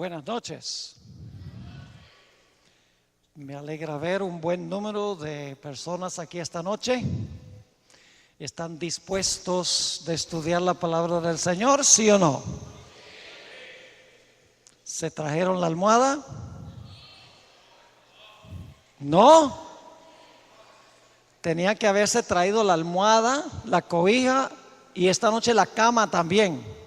Buenas noches. Me alegra ver un buen número de personas aquí esta noche. ¿Están dispuestos de estudiar la palabra del Señor, sí o no? ¿Se trajeron la almohada? ¿No? Tenía que haberse traído la almohada, la cobija y esta noche la cama también.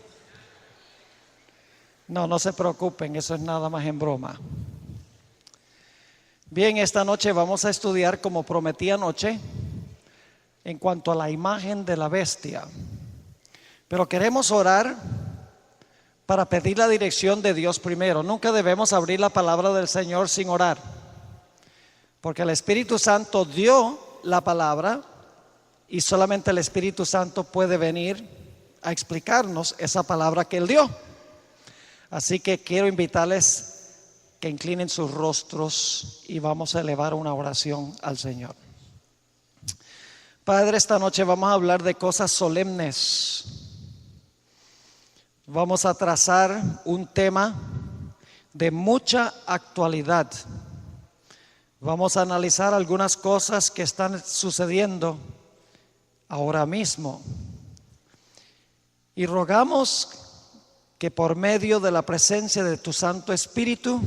No se preocupen, eso es nada más en broma. Bien, esta noche vamos a estudiar, como prometí anoche, en cuanto a la imagen de la bestia. Pero queremos orar para pedir la dirección de Dios primero. Nunca debemos abrir la palabra del Señor sin orar, porque el Espíritu Santo dio la palabra y solamente el Espíritu Santo puede venir a explicarnos esa palabra que Él dio. Así que quiero invitarles que inclinen sus rostros y vamos a elevar una oración al Señor. Padre, esta noche vamos a hablar de cosas solemnes. Vamos a trazar un tema de mucha actualidad. Vamos a analizar algunas cosas que están sucediendo ahora mismo. Y rogamos que por medio de la presencia de tu Santo Espíritu,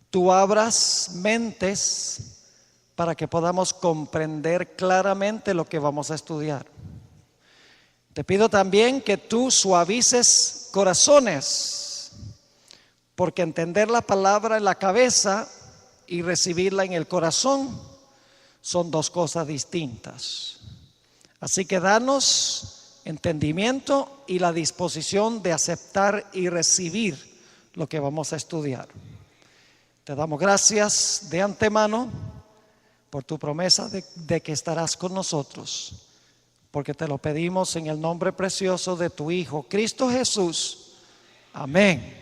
tú abras mentes para que podamos comprender claramente lo que vamos a estudiar. Te pido también que tú suavices corazones, porque entender la palabra en la cabeza y recibirla en el corazón son dos cosas distintas. Así que danos entendimiento y la disposición de aceptar y recibir lo que vamos a estudiar. Te damos gracias de antemano por tu promesa de que estarás con nosotros, porque te lo pedimos en el nombre precioso de tu Hijo, Cristo Jesús. Amén.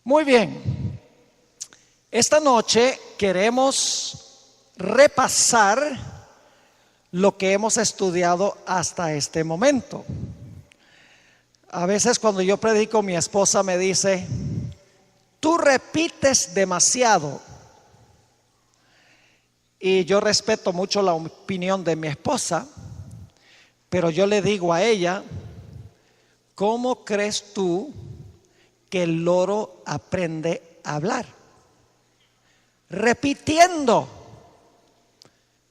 Muy bien. Esta noche queremos repasar lo que hemos estudiado hasta este momento. A veces cuando yo predico, mi esposa me dice: tú repites demasiado. Y yo respeto mucho la opinión de mi esposa, pero yo le digo a ella: ¿cómo crees tú que el loro aprende a hablar? Repitiendo.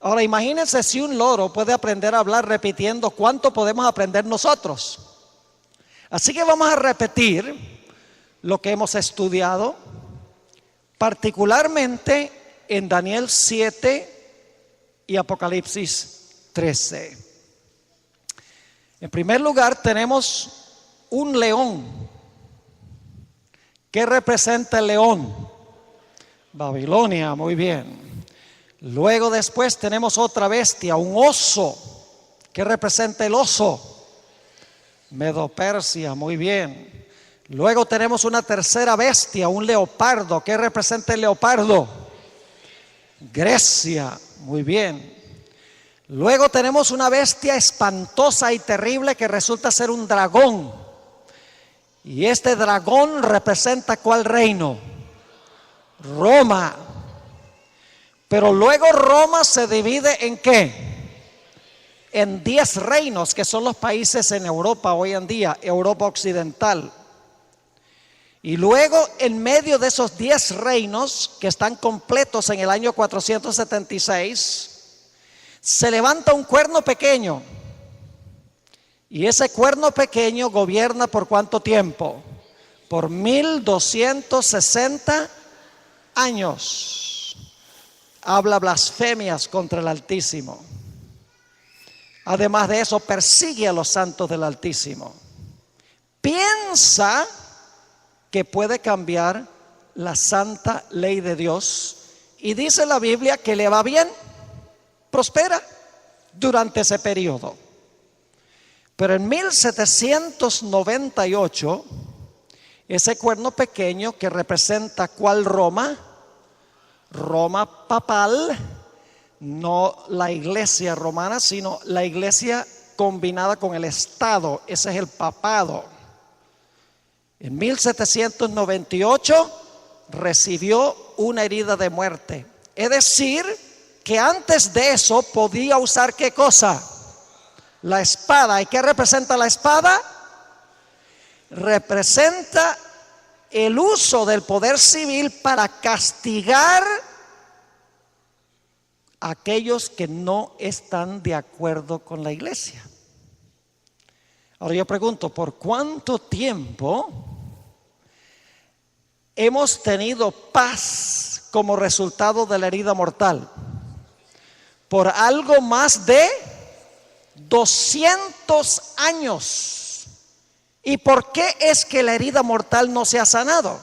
Ahora imagínense, si un loro puede aprender a hablar repitiendo, ¿cuánto podemos aprender nosotros? Así que vamos a repetir lo que hemos estudiado, particularmente en Daniel 7 y Apocalipsis 13. En primer lugar tenemos un león. ¿Qué representa el león? Babilonia, muy bien. Luego después tenemos otra bestia, un oso. ¿Qué representa el oso? Medo-Persia, muy bien. Luego tenemos una tercera bestia, un leopardo. ¿Qué representa el leopardo? Grecia, muy bien. Luego tenemos una bestia espantosa y terrible que resulta ser un dragón. Y este dragón representa ¿cuál reino? Roma. Pero luego Roma se divide ¿en qué? En 10 reinos, que son los países en Europa hoy en día, Europa occidental. Y luego en medio de esos 10 reinos, que están completos en el año 476, se levanta un cuerno pequeño. Y ese cuerno pequeño gobierna ¿por cuánto tiempo? Por 1260 años. Habla blasfemias contra el Altísimo. Además de eso, persigue a los santos del Altísimo. Piensa que puede cambiar la santa ley de Dios. Y dice la Biblia que le va bien, prospera durante ese periodo. Pero en 1798, ese cuerno pequeño que representa ¿cuál Roma? Roma papal, no la iglesia romana, sino la iglesia combinada con el Estado. Ese es el papado. En 1798 recibió una herida de muerte. Es decir, que antes de eso podía usar ¿qué cosa? La espada. ¿Y qué representa la espada? Representa el uso del poder civil para castigar a aquellos que no están de acuerdo con la iglesia. Ahora yo pregunto, ¿por cuánto tiempo hemos tenido paz como resultado de la herida mortal? Por algo más de 200 años. ¿Y por qué es que la herida mortal no se ha sanado?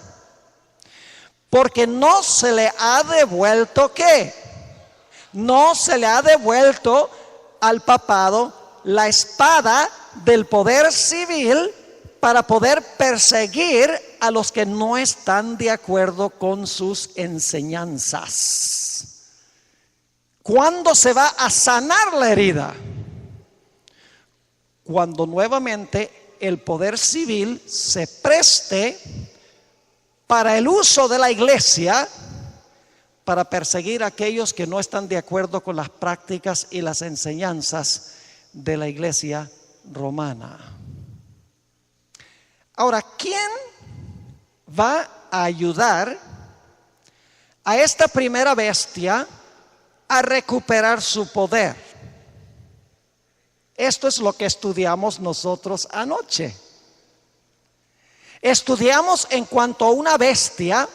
Porque no se le ha devuelto ¿qué? No se le ha devuelto al papado la espada del poder civil para poder perseguir a los que no están de acuerdo con sus enseñanzas. ¿Cuándo se va a sanar la herida? Cuando nuevamente el poder civil se preste para el uso de la iglesia para perseguir a aquellos que no están de acuerdo con las prácticas y las enseñanzas de la iglesia romana. Ahora, ¿quién va a ayudar a esta primera bestia a recuperar su poder? Esto es lo que estudiamos nosotros anoche. Estudiamos en cuanto a una bestia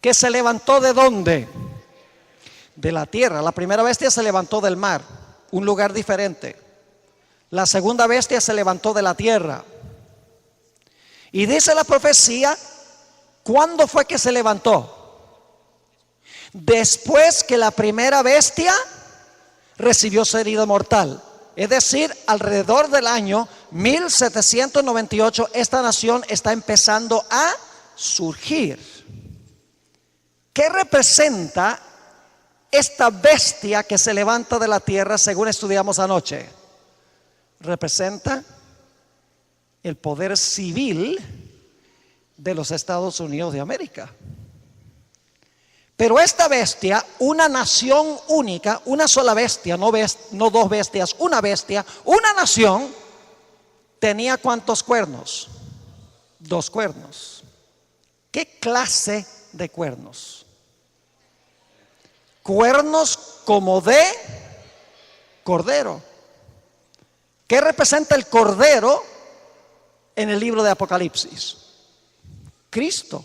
que se levantó ¿de dónde? De la tierra. La primera bestia se levantó del mar, un lugar diferente. La segunda bestia se levantó de la tierra. Y dice la profecía, ¿cuándo fue que se levantó? Después que la primera bestia recibió su herida mortal. Es decir, alrededor del año 1798, esta nación está empezando a surgir. ¿Qué representa esta bestia que se levanta de la tierra según estudiamos anoche? Representa el poder civil de los Estados Unidos de América. Pero esta bestia, una nación única, una sola bestia, no dos bestias, una bestia, una nación, tenía ¿cuántos cuernos? 2 cuernos. ¿Qué clase de cuernos? Cuernos como de cordero. ¿Qué representa el cordero en el libro de Apocalipsis? Cristo.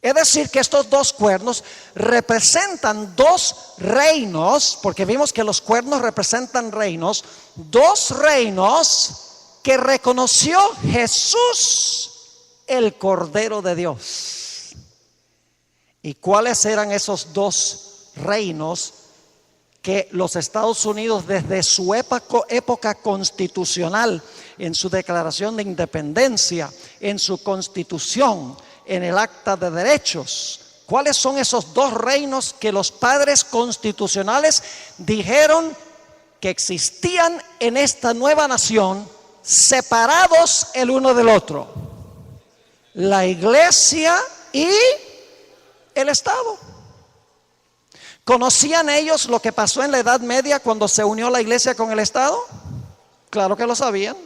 Es decir, que estos 2 cuernos representan 2 reinos, porque vimos que los cuernos representan reinos, 2 reinos que reconoció Jesús, el Cordero de Dios. ¿Y cuáles eran esos 2 reinos que los Estados Unidos desde su época constitucional, en su declaración de independencia, en su constitución, en el acta de derechos? ¿Cuáles son esos 2 reinos que los padres constitucionales dijeron que existían en esta nueva nación, separados el uno del otro? La iglesia y el Estado. ¿Conocían ellos lo que pasó en la Edad Media cuando se unió la iglesia con el Estado? Claro que lo sabían.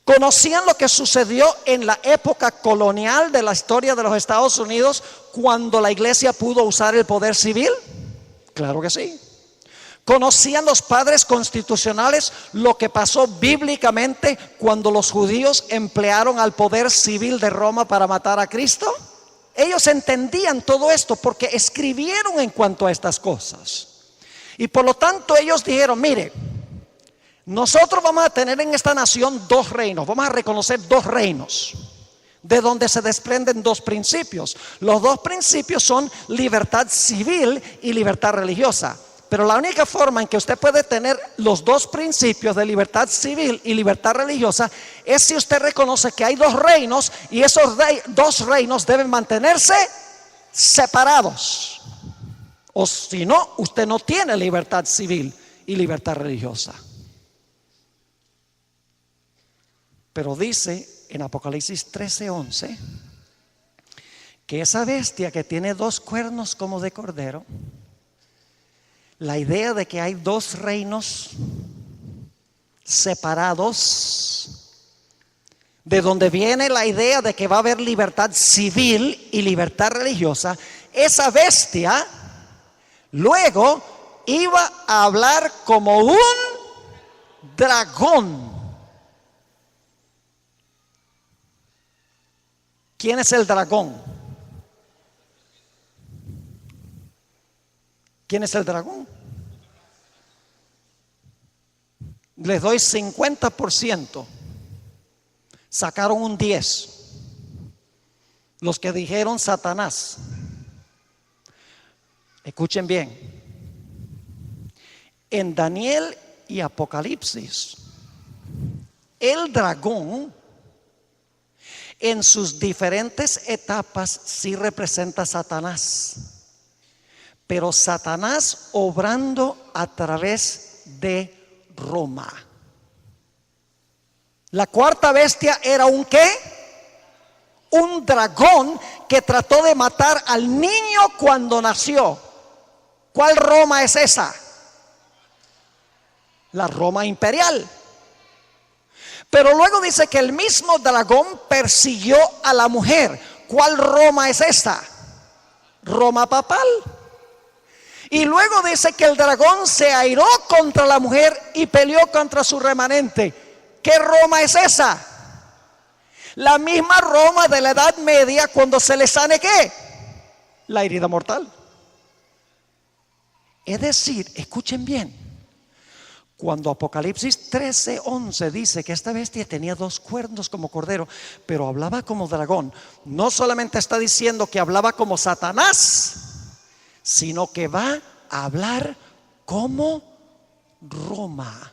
¿Conocían lo que sucedió en la época colonial de la historia de los Estados Unidos cuando la iglesia pudo usar el poder civil? Claro que sí. ¿Conocían los padres constitucionales lo que pasó bíblicamente cuando los judíos emplearon al poder civil de Roma para matar a Cristo? Ellos entendían todo esto porque escribieron en cuanto a estas cosas. Y por lo tanto ellos dijeron, mire, nosotros vamos a tener en esta nación 2 reinos, vamos a reconocer 2 reinos, de donde se desprenden 2 principios. Los 2 principios son libertad civil y libertad religiosa. Pero la única forma en que usted puede tener los 2 principios de libertad civil y libertad religiosa es si usted reconoce que hay 2 reinos y esos 2 reinos deben mantenerse separados. O si no, usted no tiene libertad civil y libertad religiosa. Pero dice en Apocalipsis 13:11 que esa bestia que tiene 2 cuernos como de cordero, la idea de que hay 2 reinos separados, de donde viene la idea de que va a haber libertad civil y libertad religiosa, esa bestia luego iba a hablar como un dragón. ¿Quién es el dragón? ¿Quién es el dragón? Les doy 50%. Sacaron un 10. Los que dijeron Satanás. Escuchen bien. En Daniel y Apocalipsis, el dragón en sus diferentes etapas sí representa a Satanás. Pero Satanás obrando a través de Roma. La cuarta bestia era un ¿qué? Un dragón que trató de matar al niño cuando nació. ¿Cuál Roma es esa? La Roma imperial. Pero luego dice que el mismo dragón persiguió a la mujer. ¿Cuál Roma es esa? Roma papal. Y luego dice que el dragón se airó contra la mujer y peleó contra su remanente. ¿Qué Roma es esa? La misma Roma de la Edad Media, cuando se le sane ¿qué? La herida mortal. Es decir, escuchen bien, cuando Apocalipsis 13:11 dice que esta bestia tenía 2 cuernos como cordero, pero hablaba como dragón, no solamente está diciendo que hablaba como Satanás, sino que va a hablar como Roma.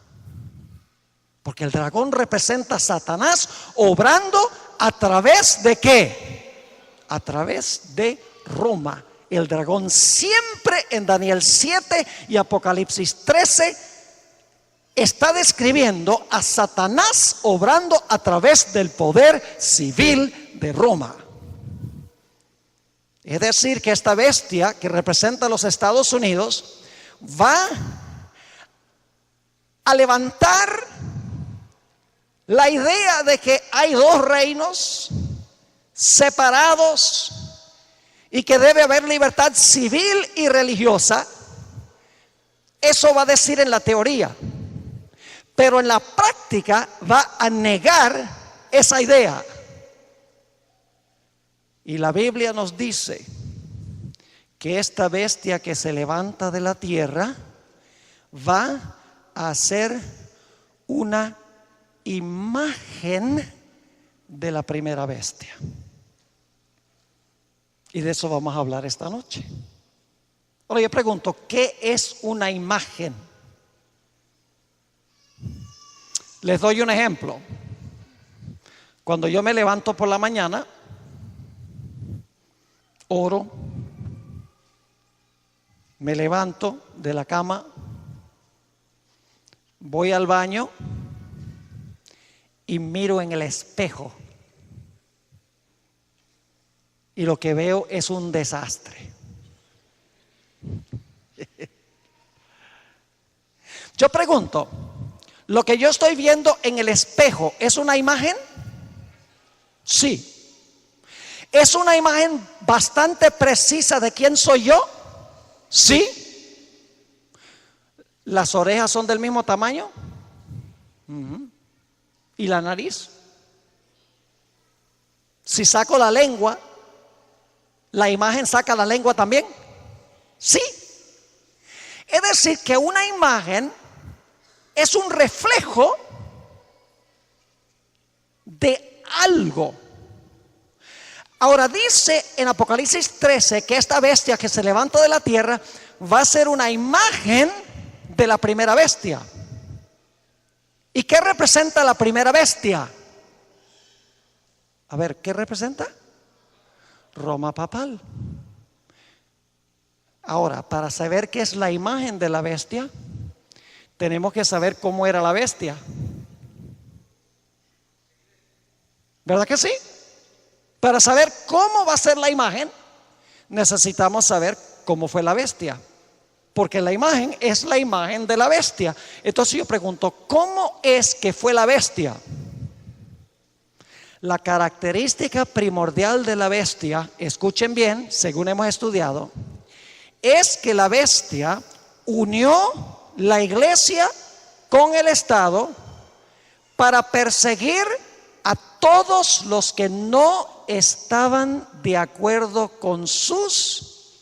Porque el dragón representa a Satanás obrando a través de ¿qué? A través de Roma. El dragón siempre en Daniel 7 y Apocalipsis 13 está describiendo a Satanás obrando a través del poder civil de Roma. Es decir, que esta bestia que representa a los Estados Unidos va a levantar la idea de que hay 2 reinos separados y que debe haber libertad civil y religiosa. Eso va a decir en la teoría, pero en la práctica va a negar esa idea. Y la Biblia nos dice que esta bestia que se levanta de la tierra va a ser una imagen de la primera bestia. Y de eso vamos a hablar esta noche. Ahora yo pregunto, ¿qué es una imagen? Les doy un ejemplo. Cuando yo me levanto por la mañana, oro, me levanto de la cama, voy al baño y miro en el espejo. Y lo que veo es un desastre. Yo pregunto, ¿lo que yo estoy viendo en el espejo es una imagen? Sí. ¿Es una imagen bastante precisa de quién soy yo? Sí. ¿Las orejas son del mismo tamaño? ¿Y la nariz? Si saco la lengua, ¿la imagen saca la lengua también? Sí. Es decir, que una imagen es un reflejo de algo. Ahora dice en Apocalipsis 13 que esta bestia que se levanta de la tierra va a ser una imagen de la primera bestia. ¿Y qué representa la primera bestia? A ver, ¿qué representa? Roma papal. Ahora, para saber qué es la imagen de la bestia, tenemos que saber cómo era la bestia. ¿Verdad que sí? Para saber cómo va a ser la imagen, necesitamos saber cómo fue la bestia. Porque la imagen es la imagen de la bestia. Entonces yo pregunto, ¿cómo es que fue la bestia? La característica primordial de la bestia, escuchen bien, según hemos estudiado, es que la bestia unió la iglesia con el Estado para perseguir a todos los que no estaban de acuerdo con sus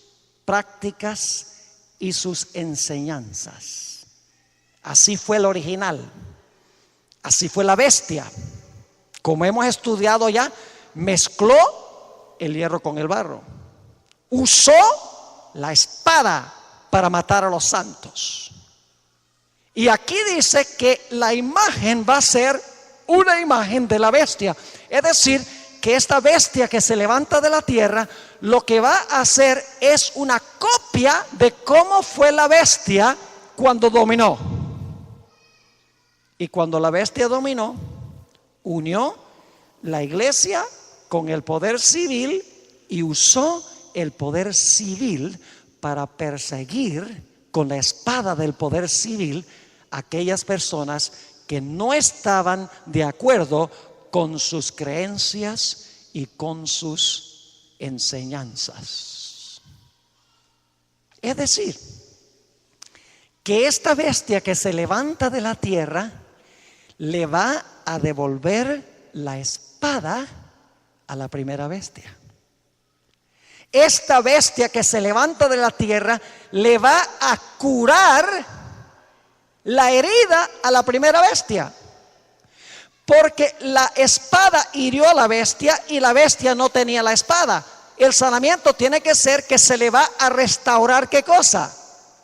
prácticas y sus enseñanzas. Así fue el original, así fue la bestia. Como hemos estudiado ya, mezcló el hierro con el barro, usó la espada para matar a los santos. Y aquí dice que la imagen va a ser una imagen de la bestia. Es decir, que esta bestia que se levanta de la tierra, lo que va a hacer es una copia de cómo fue la bestia cuando dominó. Y cuando la bestia dominó, unió la iglesia con el poder civil y usó el poder civil para perseguir con la espada del poder civil a aquellas personas que no estaban de acuerdo con sus creencias y con sus enseñanzas. Es decir, que esta bestia que se levanta de la tierra le va a devolver la espada a la primera bestia. Esta bestia que se levanta de la tierra le va a curar la herida a la primera bestia. Porque la espada hirió a la bestia y la bestia no tenía la espada. El sanamiento tiene que ser que se le va a restaurar, ¿qué cosa?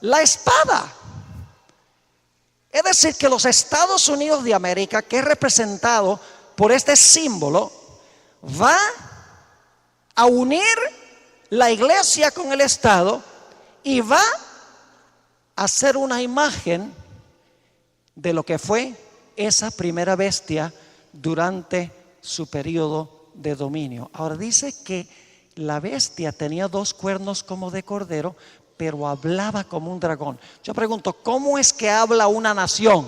La espada. Es decir, que los Estados Unidos de América, que es representado por este símbolo, va a unir la iglesia con el Estado y va a hacer una imagen de lo que fue esa primera bestia durante su periodo de dominio. Ahora dice que la bestia tenía 2 cuernos como de cordero, pero hablaba como un dragón. Yo pregunto, ¿cómo es que habla una nación?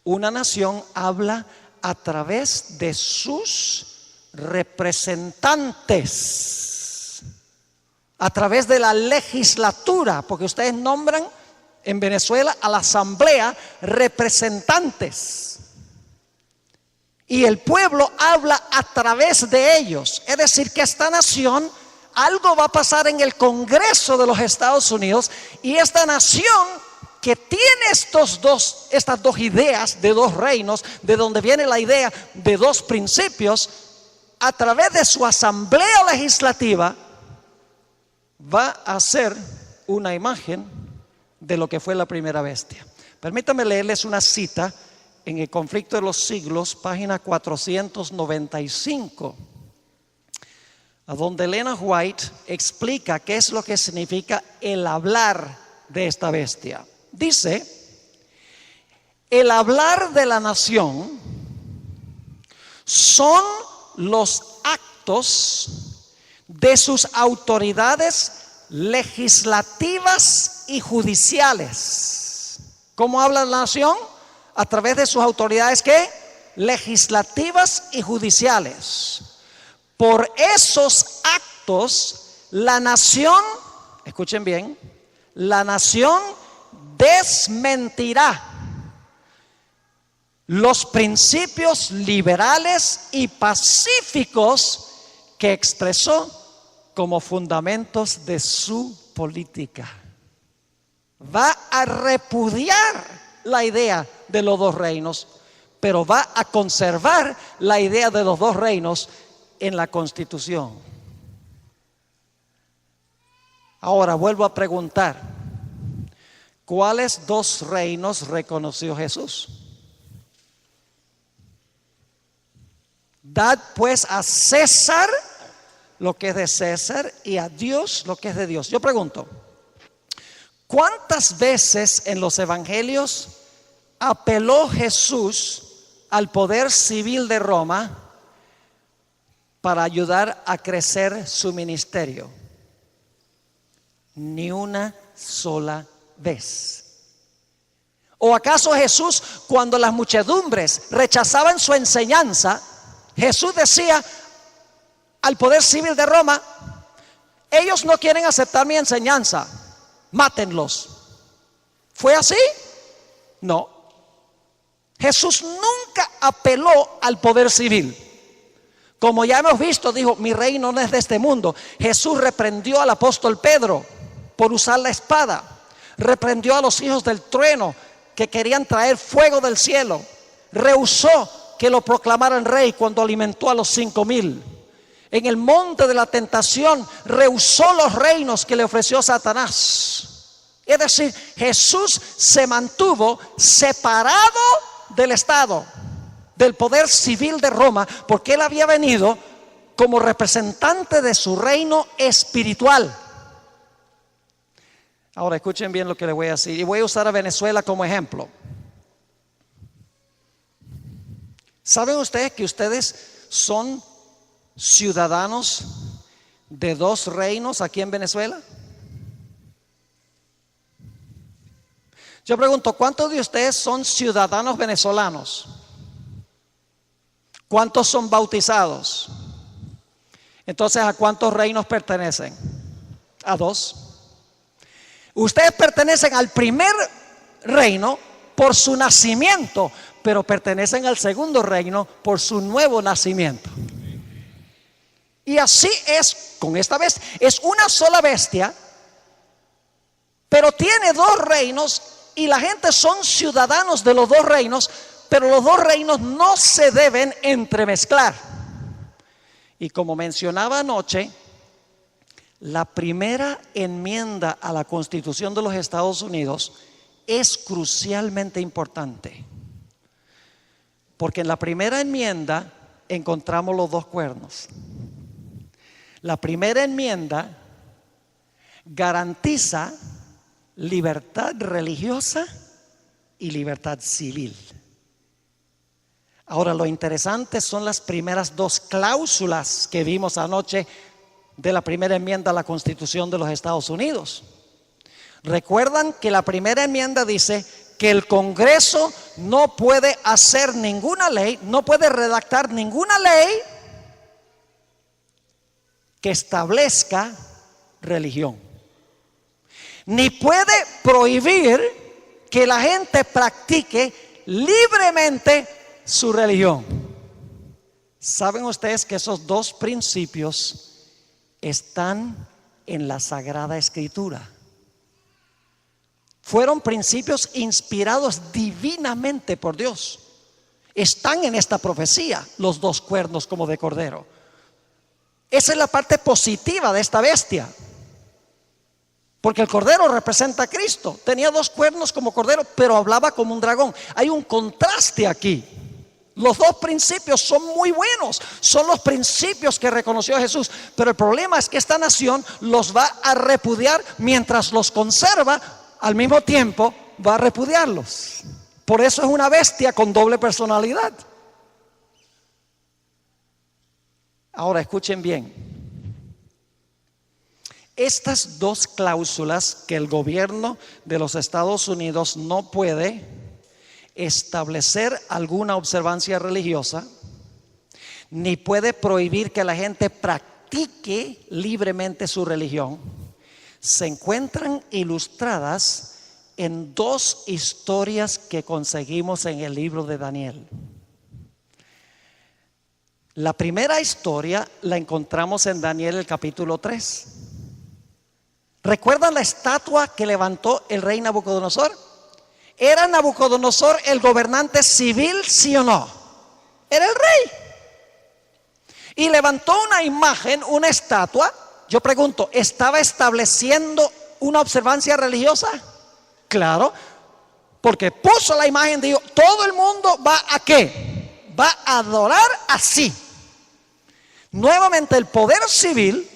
Una nación habla a través de sus representantes, a través de la legislatura, porque ustedes nombran en Venezuela a la asamblea representantes. Y el pueblo habla a través de ellos. Es decir, que esta nación, algo va a pasar en el Congreso de los Estados Unidos, y esta nación que tiene estas dos ideas de 2 reinos, de donde viene la idea de 2 principios, a través de su asamblea legislativa va a hacer una imagen de lo que fue la primera bestia. Permítanme leerles una cita en El conflicto de los siglos, página 495, a donde Elena White explica qué es lo que significa el hablar de esta bestia. Dice: el hablar de la nación son los actos de sus autoridades legislativas y judiciales. ¿Cómo habla la nación? A través de sus autoridades, ¿qué? Legislativas y judiciales. Por esos actos, la nación, escuchen bien, la nación desmentirá los principios liberales y pacíficos que expresó como fundamentos de su política. Va a repudiar la idea de los 2 reinos, pero va a conservar la idea de los 2 reinos en la Constitución. Ahora vuelvo a preguntar, ¿cuáles 2 reinos reconoció Jesús? Dad pues a César lo que es de César y a Dios lo que es de Dios. Yo pregunto, ¿cuántas veces en los evangelios apeló Jesús al poder civil de Roma para ayudar a crecer su ministerio. Ni una sola vez. ¿O acaso Jesús, cuando las muchedumbres rechazaban su enseñanza, Jesús decía al poder civil de Roma: ellos no quieren aceptar mi enseñanza, mátenlos? ¿Fue así? No. Jesús nunca apeló al poder civil. Como ya hemos visto, dijo: mi reino no es de este mundo. Jesús reprendió al apóstol Pedro por usar la espada. Reprendió a los hijos del trueno que querían traer fuego del cielo. Rehusó que lo proclamaran rey cuando alimentó a los 5,000. En el monte de la tentación rehusó los reinos que le ofreció Satanás. Es decir, Jesús se mantuvo separado del Estado, del poder civil de Roma, porque él había venido como representante de su reino espiritual. Ahora escuchen bien lo que les voy a decir, y voy a usar a Venezuela como ejemplo. ¿Saben ustedes que ustedes son ciudadanos de 2 reinos aquí en Venezuela? Yo pregunto, ¿cuántos de ustedes son ciudadanos venezolanos? ¿Cuántos son bautizados? Entonces, ¿a cuántos reinos pertenecen? A 2. Ustedes pertenecen al primer reino por su nacimiento, pero pertenecen al segundo reino por su nuevo nacimiento. Y así es con esta bestia. Es una sola bestia, pero tiene 2 reinos, y la gente son ciudadanos de los 2 reinos, pero los 2 reinos no se deben entremezclar. Y como mencionaba anoche, la primera enmienda a la Constitución de los Estados Unidos es crucialmente importante, porque en la primera enmienda encontramos los 2 cuernos. La primera enmienda garantiza libertad religiosa y libertad civil. Ahora, lo interesante son las primeras 2 cláusulas que vimos anoche de la primera enmienda a la Constitución de los Estados Unidos. Recuerdan que la primera enmienda dice que el Congreso no puede hacer ninguna ley, no puede redactar ninguna ley que establezca religión, ni puede prohibir que la gente practique libremente su religión. ¿Saben ustedes que esos 2 principios están en la Sagrada Escritura? Fueron principios inspirados divinamente por Dios. Están en esta profecía, los 2 cuernos como de cordero. Esa es la parte positiva de esta bestia, porque el cordero representa a Cristo. Tenía 2 cuernos como cordero, pero hablaba como un dragón. Hay un contraste aquí. Los 2 principios son muy buenos, son los principios que reconoció Jesús, pero el problema es que esta nación los va a repudiar mientras los conserva. Al mismo tiempo va a repudiarlos. Por eso es una bestia con doble personalidad. Ahora escuchen bien. Estas 2 cláusulas que el gobierno de los Estados Unidos no puede establecer alguna observancia religiosa, ni puede prohibir que la gente practique libremente su religión, se encuentran ilustradas en 2 historias que conseguimos en el libro de Daniel. La primera historia la encontramos en Daniel el capítulo 3. ¿Recuerdan la estatua que levantó el rey Nabucodonosor? ¿Era Nabucodonosor el gobernante civil, sí o no? Era el rey. Y levantó una imagen, una estatua. Yo pregunto, ¿estaba estableciendo una observancia religiosa? Claro, porque puso la imagen, dijo, todo el mundo va a ¿qué? Va a adorar así. Nuevamente el poder civil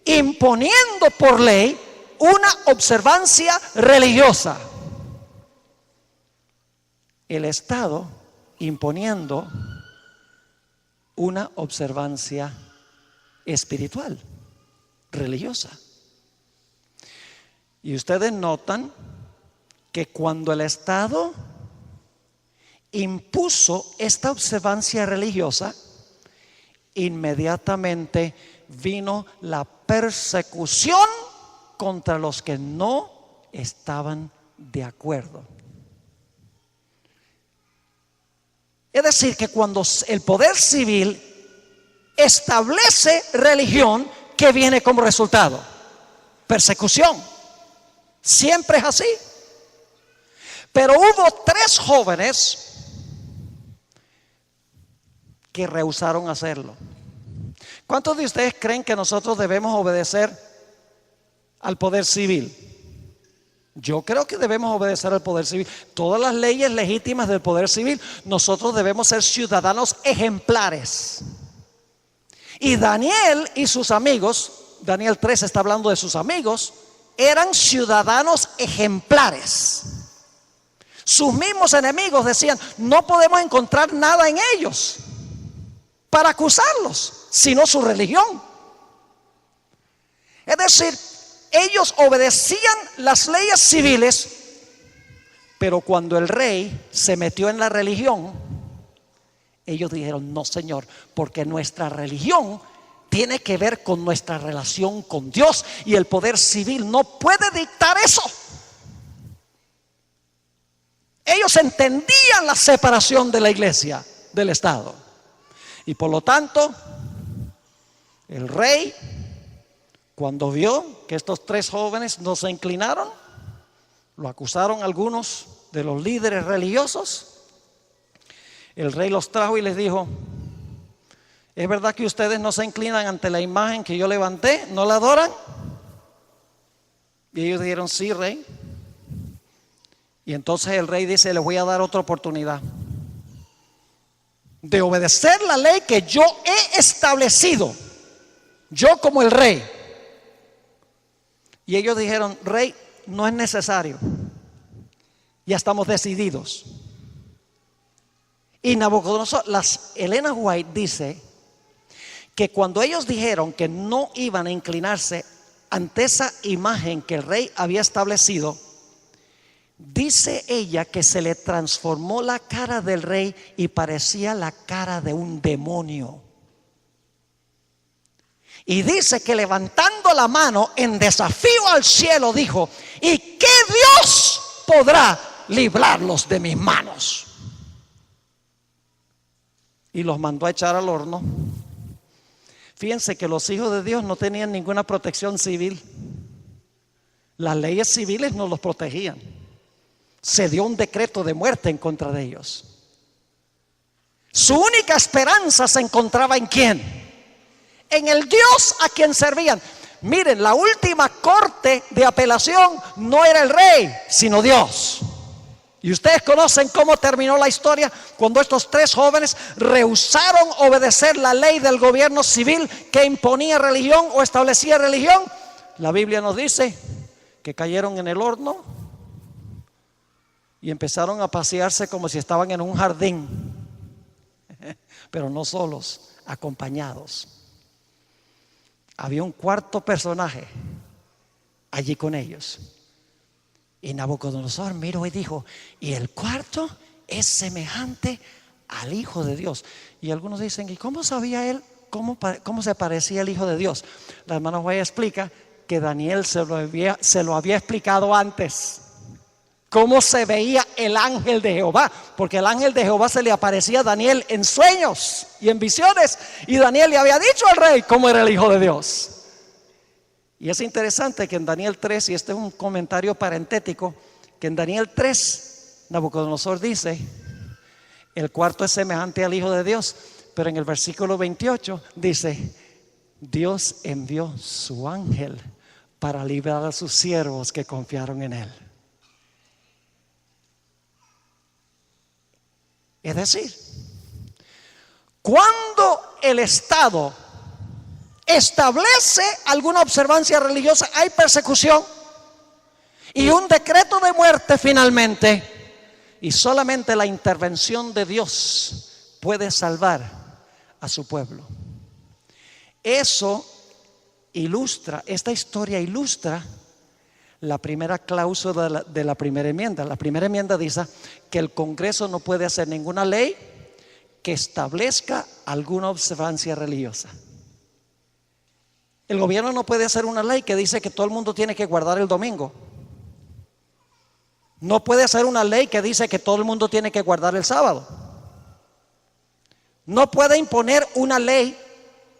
imponiendo por ley una observancia religiosa. El Estado imponiendo una observancia espiritual, religiosa. Y ustedes notan que cuando el Estado impuso esta observancia religiosa, inmediatamente vino la persecución contra los que no estaban de acuerdo. Es decir, que cuando el poder civil establece religión, ¿qué viene como resultado? Persecución. Siempre es así. Pero hubo 3 jóvenes que rehusaron hacerlo. ¿Cuántos de ustedes creen que nosotros debemos obedecer al poder civil? Yo creo que debemos obedecer al poder civil. Todas las leyes legítimas del poder civil, nosotros debemos ser ciudadanos ejemplares. Y Daniel y sus amigos, Daniel 3 está hablando de sus amigos, eran ciudadanos ejemplares. Sus mismos enemigos decían: no podemos encontrar nada en ellos para acusarlos, sino su religión. Es decir, ellos obedecían las leyes civiles, pero cuando el rey se metió en la religión, ellos dijeron: no, Señor, porque nuestra religión tiene que ver con nuestra relación con Dios, y el poder civil no puede dictar eso. Ellos entendían la separación de la iglesia del Estado. Y por lo tanto, el rey, cuando vio que estos 3 jóvenes no se inclinaron, lo acusaron algunos de los líderes religiosos. El rey los trajo y les dijo: ¿es verdad que ustedes no se inclinan ante la imagen que yo levanté? ¿No la adoran? Y ellos dijeron: sí, rey. Y entonces el rey dice: les voy a dar otra oportunidad de obedecer la ley que yo he establecido, yo como el rey. Y ellos dijeron: rey, no es necesario, ya estamos decididos. Y Nabucodonosor, Elena White dice que cuando ellos dijeron que no iban a inclinarse ante esa imagen que el rey había establecido, dice ella que se le transformó la cara del rey y parecía la cara de un demonio. Y dice que levantando la mano en desafío al cielo dijo: ¿y qué Dios podrá librarlos de mis manos? Y los mandó a echar al horno. Fíjense que los hijos de Dios no tenían ninguna protección civil. Las leyes civiles no los protegían. Se dio un decreto de muerte en contra de ellos. Su única esperanza se encontraba ¿en quién? En el Dios a quien servían. Miren, la última corte de apelación no era el rey, sino Dios. Y ustedes conocen cómo terminó la historia cuando estos 3 jóvenes rehusaron obedecer la ley del gobierno civil que imponía religión o establecía religión. La Biblia nos dice que cayeron en el horno y empezaron a pasearse como si estaban en un jardín, pero no solos, acompañados. Había un cuarto personaje allí con ellos. Y Nabucodonosor miró y dijo: y el cuarto es semejante al Hijo de Dios. Y algunos dicen: ¿y cómo sabía él cómo se parecía el Hijo de Dios? La hermana Guaya explica que Daniel se lo había explicado antes. Cómo se veía el ángel de Jehová, porque el ángel de Jehová se le aparecía a Daniel en sueños y en visiones, y Daniel le había dicho al rey cómo era el Hijo de Dios. Y es interesante que en Daniel 3, y este es un comentario parentético, que en Daniel 3 Nabucodonosor dice: el cuarto es semejante al Hijo de Dios, pero en el versículo 28 dice: Dios envió su ángel para librar a sus siervos que confiaron en él. Es decir, cuando el Estado establece alguna observancia religiosa, hay persecución y un decreto de muerte finalmente. Y solamente la intervención de Dios puede salvar a su pueblo. Eso ilustra, esta historia ilustra la primera cláusula de la primera enmienda. La primera enmienda dice que el Congreso no puede hacer ninguna ley que establezca alguna observancia religiosa. El gobierno no puede hacer una ley que dice que todo el mundo tiene que guardar el domingo. No puede hacer una ley que dice que todo el mundo tiene que guardar el sábado. No puede imponer una ley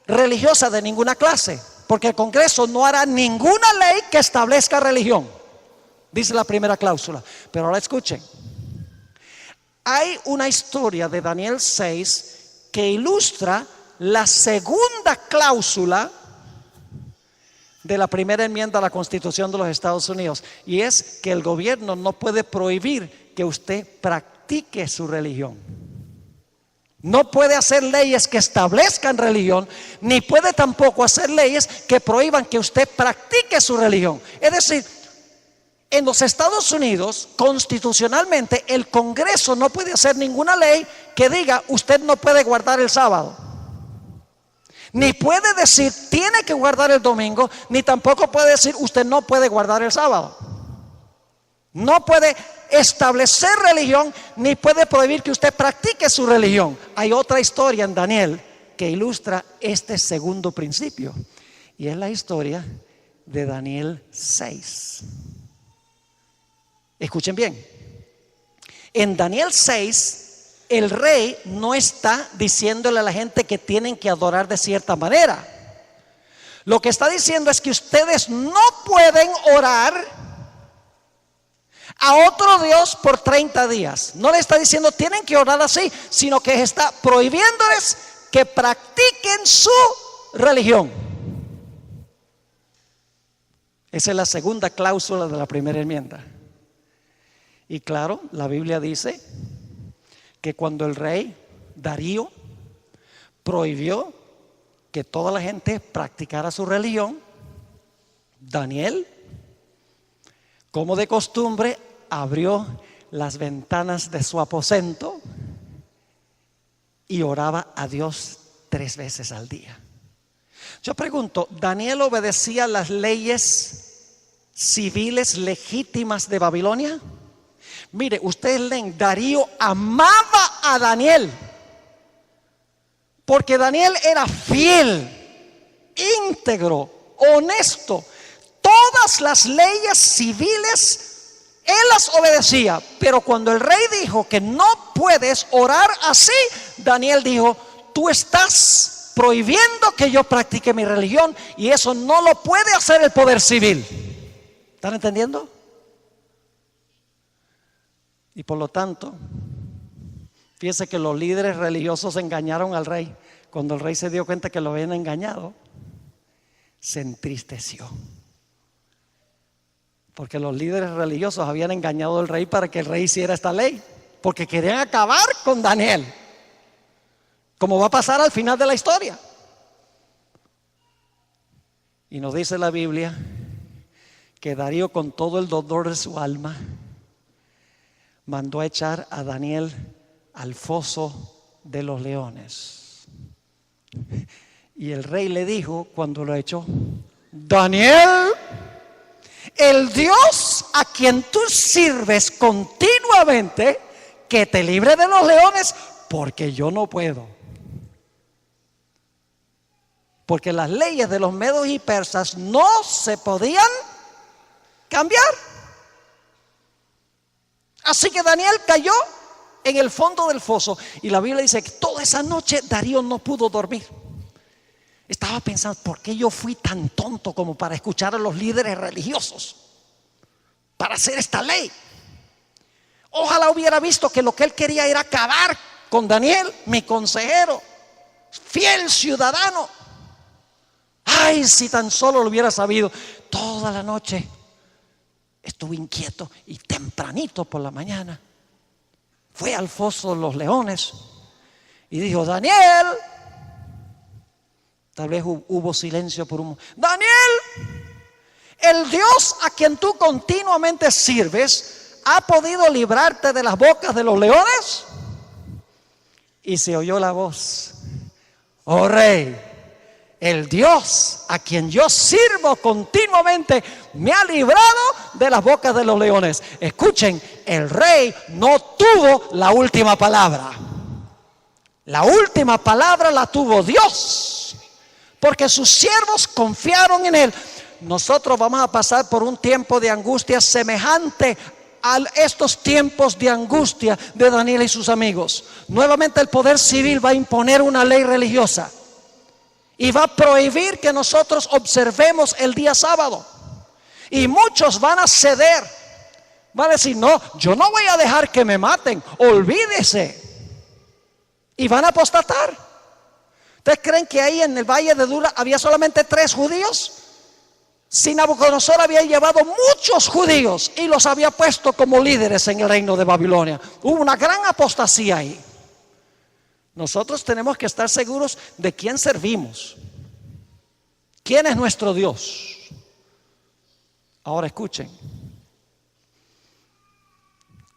religiosa de ninguna clase, porque el Congreso no hará ninguna ley que establezca religión, dice la primera cláusula. Pero ahora escuchen, hay una historia de Daniel 6 que ilustra la segunda cláusula de la primera enmienda a la Constitución de los Estados Unidos, y es que el gobierno no puede prohibir que usted practique su religión. No puede hacer leyes que establezcan religión, ni puede tampoco hacer leyes que prohíban que usted practique su religión. Es decir, en los Estados Unidos, constitucionalmente, el Congreso no puede hacer ninguna ley que diga usted no puede guardar el sábado, ni puede decir tiene que guardar el domingo, ni tampoco puede decir usted no puede guardar el sábado. No puede establecer religión, ni puede prohibir que usted practique su religión. Hay otra historia en Daniel que ilustra este segundo principio, y es la historia de Daniel 6. Escuchen bien. En Daniel 6, el rey no está diciéndole a la gente que tienen que adorar de cierta manera. Lo que está diciendo es que ustedes no pueden orar a otro Dios por 30 días. No le está diciendo tienen que orar así, sino que está prohibiéndoles que practiquen su religión. Esa es la segunda cláusula de la primera enmienda. Y claro, la Biblia dice que cuando el rey Darío prohibió que toda la gente practicara su religión, Daniel, como de costumbre, abrió las ventanas de su aposento y oraba a Dios 3 veces al día. Yo pregunto, ¿Daniel obedecía las leyes civiles legítimas de Babilonia? Mire, ustedes leen, Darío amaba a Daniel, porque Daniel era fiel, íntegro, honesto. Todas las leyes civiles él las obedecía, pero cuando el rey dijo que no puedes orar así, Daniel dijo, tú estás prohibiendo que yo practique mi religión, y eso no lo puede hacer el poder civil. ¿Están entendiendo? Y por lo tanto, fíjese que los líderes religiosos engañaron al rey. Cuando el rey se dio cuenta que lo habían engañado, se entristeció, porque los líderes religiosos habían engañado al rey para que el rey hiciera esta ley, porque querían acabar con Daniel, como va a pasar al final de la historia. Y nos dice la Biblia que Darío, con todo el dolor de su alma, mandó a echar a Daniel al foso de los leones. Y el rey le dijo cuando lo echó, Daniel, el Dios a quien tú sirves continuamente, que te libre de los leones, porque yo no puedo. Porque las leyes de los medos y persas no se podían cambiar. Así que Daniel cayó en el fondo del foso, y la Biblia dice que toda esa noche Darío no pudo dormir. Estaba pensando, ¿por qué yo fui tan tonto como para escuchar a los líderes religiosos para hacer esta ley? Ojalá hubiera visto que lo que él quería era acabar con Daniel, mi consejero, fiel ciudadano. Ay, si tan solo lo hubiera sabido. Toda la noche estuve inquieto, y tempranito por la mañana fue al foso de los leones y dijo, Daniel. Tal vez hubo silencio por un momento. Daniel, el Dios a quien tú continuamente sirves ¿ha podido librarte de las bocas de los leones? Y se oyó la voz: oh rey, el Dios a quien yo sirvo continuamente me ha librado de las bocas de los leones. Escuchen, el rey no tuvo la última palabra. La última palabra la tuvo Dios, porque sus siervos confiaron en él. Nosotros vamos a pasar por un tiempo de angustia semejante a estos tiempos de angustia de Daniel y sus amigos. Nuevamente el poder civil va a imponer una ley religiosa y va a prohibir que nosotros observemos el día sábado. Y muchos van a ceder, van a decir: no, yo no voy a dejar que me maten, olvídese. Y van a apostatar. ¿Ustedes creen que ahí en el valle de Dura había solamente 3 judíos? Si Nabucodonosor había llevado muchos judíos y los había puesto como líderes en el reino de Babilonia, hubo una gran apostasía ahí. Nosotros tenemos que estar seguros de quién servimos, quién es nuestro Dios. Ahora escuchen,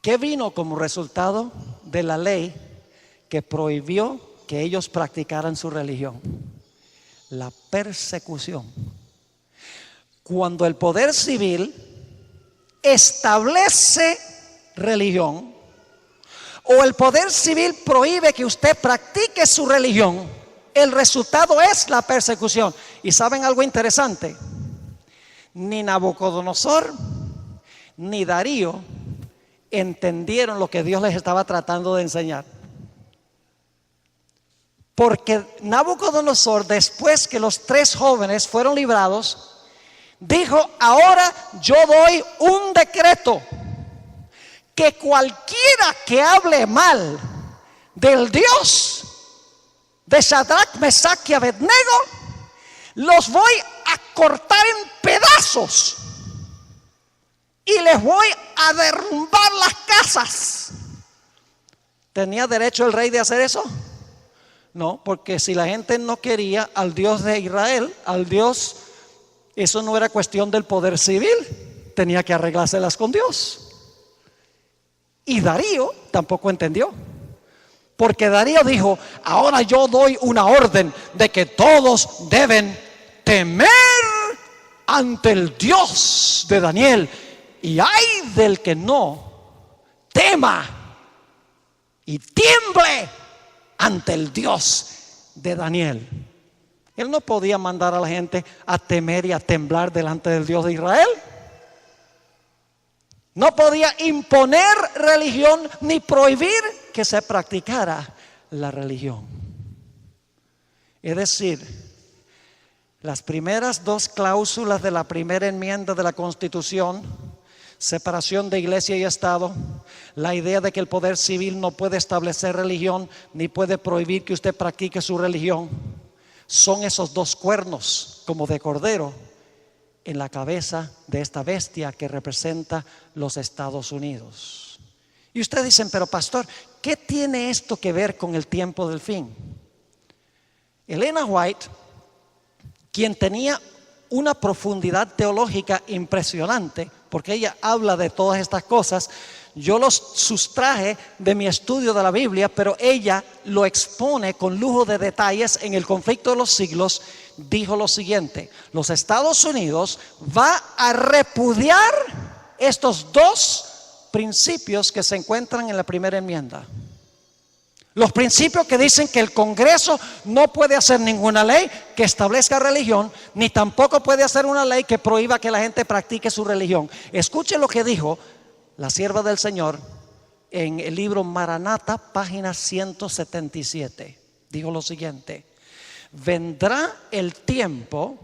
¿qué vino como resultado de la ley que prohibió que ellos practicaran su religión? La persecución. Cuando el poder civil establece religión, o el poder civil prohíbe que usted practique su religión, el resultado es la persecución. ¿Y saben algo interesante? Ni Nabucodonosor ni Darío entendieron lo que Dios les estaba tratando de enseñar. Porque Nabucodonosor, después que los 3 jóvenes fueron librados, dijo: ahora yo doy un decreto, que cualquiera que hable mal del Dios de Sadrach, Mesach y Abednego, los voy a cortar en pedazos y les voy a derrumbar las casas. ¿Tenía derecho el rey de hacer eso? No, porque si la gente no quería al Dios de Israel, al Dios, eso no era cuestión del poder civil, tenía que arreglárselas con Dios. Y Darío tampoco entendió, porque Darío dijo: ahora yo doy una orden de que todos deben temer ante el Dios de Daniel, y ay del que no tema y tiemble ante el Dios de Daniel. Él no podía mandar a la gente a temer y a temblar delante del Dios de Israel. No podía imponer religión ni prohibir que se practicara la religión. Es decir, las primeras 2 cláusulas de la primera enmienda de la Constitución, separación de iglesia y Estado, la idea de que el poder civil no puede establecer religión ni puede prohibir que usted practique su religión, son esos 2 cuernos como de cordero en la cabeza de esta bestia que representa los Estados Unidos. Y ustedes dicen: pero pastor, ¿qué tiene esto que ver con el tiempo del fin? Elena White, quien tenía una profundidad teológica impresionante, porque ella habla de todas estas cosas, yo los sustraje de mi estudio de la Biblia, pero ella lo expone con lujo de detalles en El conflicto de los siglos. Dijo lo siguiente: los Estados Unidos va a repudiar estos 2 principios que se encuentran en la primera enmienda. Los principios que dicen que el Congreso no puede hacer ninguna ley que establezca religión, ni tampoco puede hacer una ley que prohíba que la gente practique su religión. Escuche lo que dijo la sierva del Señor en el libro Maranata, página 177. Dijo lo siguiente: vendrá el tiempo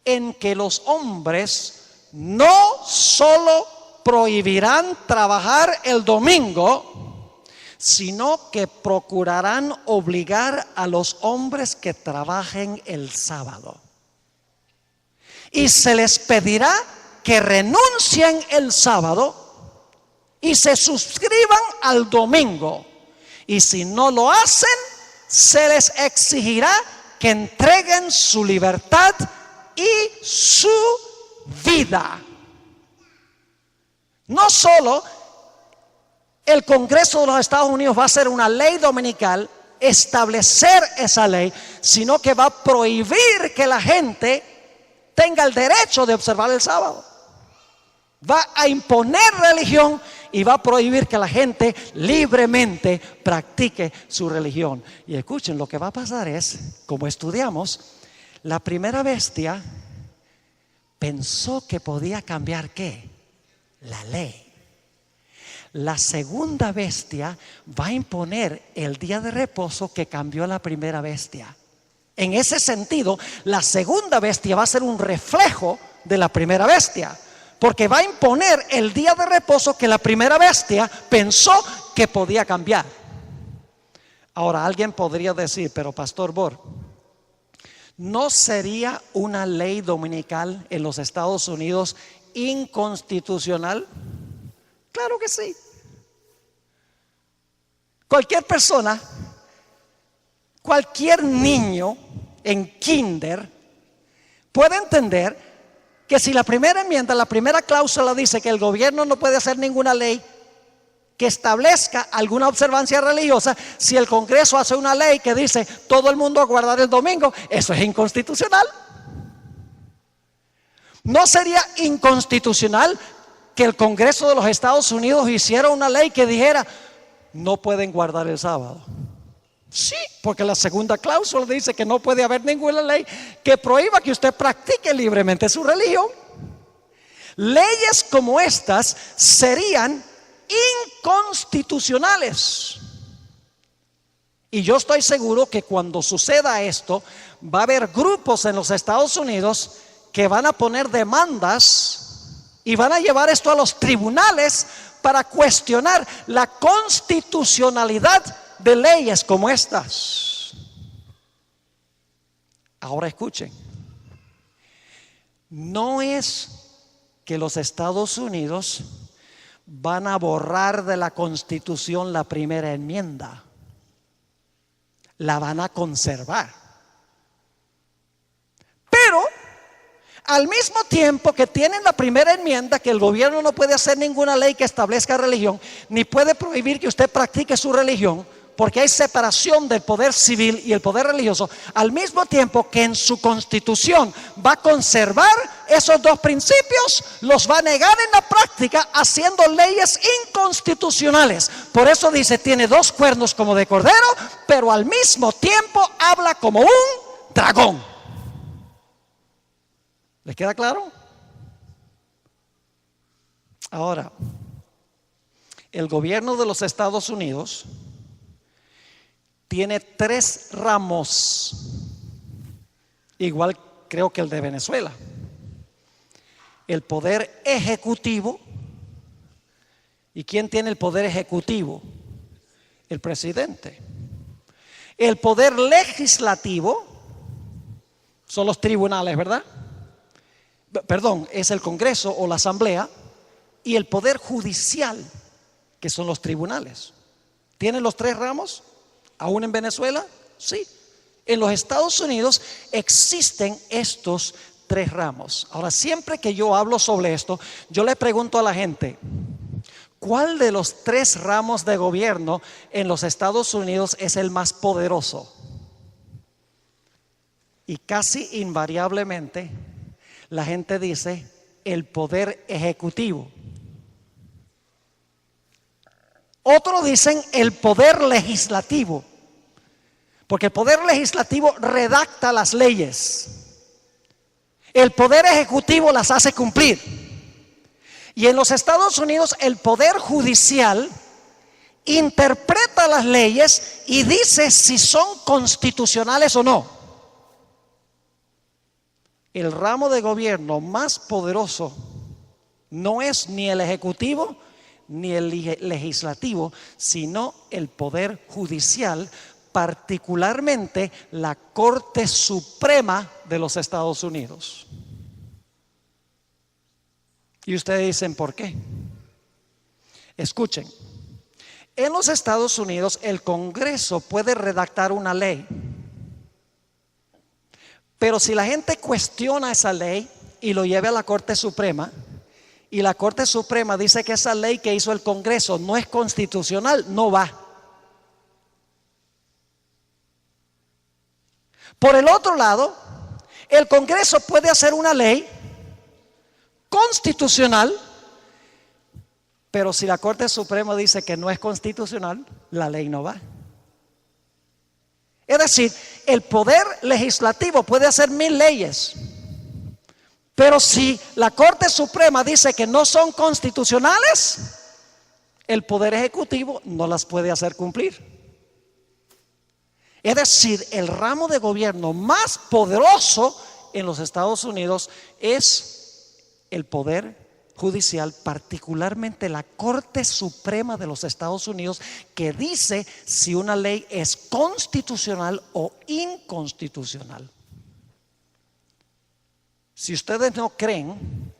en que los hombres no solo prohibirán trabajar el domingo, sino que procurarán obligar a los hombres que trabajen el sábado. Y se les pedirá que renuncien el sábado y se suscriban al domingo. Y si no lo hacen, se les exigirá que entreguen su libertad y su vida. No solo el Congreso de los Estados Unidos va a hacer una ley dominical, establecer esa ley, sino que va a prohibir que la gente tenga el derecho de observar el sábado. Va a imponer religión y va a prohibir que la gente libremente practique su religión. Y escuchen, lo que va a pasar es, como estudiamos, la primera bestia pensó que podía cambiar ¿qué? La ley. La segunda bestia va a imponer el día de reposo que cambió la primera bestia. En ese sentido, la segunda bestia va a ser un reflejo de la primera bestia, porque va a imponer el día de reposo que la primera bestia pensó que podía cambiar. Ahora, alguien podría decir, pero Pastor Bor, ¿no sería una ley dominical en los Estados Unidos inconstitucional? Claro que sí. Cualquier persona, cualquier niño en kinder puede entender que si la primera enmienda, la primera cláusula dice que el gobierno no puede hacer ninguna ley que establezca alguna observancia religiosa, si el Congreso hace una ley que dice todo el mundo a guardar el domingo, eso es inconstitucional. ¿No sería inconstitucional que el Congreso de los Estados Unidos hiciera una ley que dijera no pueden guardar el sábado? Sí, porque la segunda cláusula dice que no puede haber ninguna ley que prohíba que usted practique libremente su religión. Leyes como estas serían inconstitucionales. Y yo estoy seguro que cuando suceda esto, va a haber grupos en los Estados Unidos que van a poner demandas y van a llevar esto a los tribunales para cuestionar la constitucionalidad de leyes como estas. Ahora escuchen, no es que los Estados Unidos van a borrar de la Constitución la primera enmienda, la van a conservar. Pero al mismo tiempo que tienen la primera enmienda, que el gobierno no puede hacer ninguna ley que establezca religión, ni puede prohibir que usted practique su religión, porque hay separación del poder civil y el poder religioso, al mismo tiempo que en su constitución va a conservar esos dos principios, los va a negar en la práctica haciendo leyes inconstitucionales. Por eso dice, tiene dos cuernos como de cordero, pero al mismo tiempo habla como un dragón. ¿Les queda claro? Ahora, el gobierno de los Estados Unidos tiene 3 ramos, igual creo que el de Venezuela: el poder ejecutivo. ¿Y quién tiene el poder ejecutivo? El presidente. El poder legislativo son los tribunales, ¿verdad? Perdón, es el Congreso o la Asamblea. Y el poder judicial, que son los tribunales. ¿Tienen los 3 ramos? ¿Aún en Venezuela? Sí. En los Estados Unidos existen estos 3 ramos. Ahora, siempre que yo hablo sobre esto, yo le pregunto a la gente, ¿cuál de los 3 ramos de gobierno en los Estados Unidos es el más poderoso? Y casi invariablemente la gente dice el poder ejecutivo. Otros dicen el poder legislativo, porque el poder legislativo redacta las leyes, el poder ejecutivo las hace cumplir. Y en los Estados Unidos el poder judicial interpreta las leyes y dice si son constitucionales o no. El ramo de gobierno más poderoso no es ni el ejecutivo ni el legislativo, sino el poder judicial, particularmente la Corte Suprema de los Estados Unidos. Y ustedes dicen, ¿por qué? Escuchen, en los Estados Unidos el Congreso puede redactar una ley, pero si la gente cuestiona esa ley y lo lleva a la Corte Suprema, y la Corte Suprema dice que esa ley que hizo el Congreso no es constitucional, no va. Por el otro lado, el Congreso puede hacer una ley constitucional, pero si la Corte Suprema dice que no es constitucional, la ley no va. Es decir, el poder legislativo puede hacer 1000 leyes, pero si la Corte Suprema dice que no son constitucionales, el poder ejecutivo no las puede hacer cumplir. Es decir, el ramo de gobierno más poderoso en los Estados Unidos es el poder judicial, particularmente la Corte Suprema de los Estados Unidos, que dice si una ley es constitucional o inconstitucional. Si ustedes no creen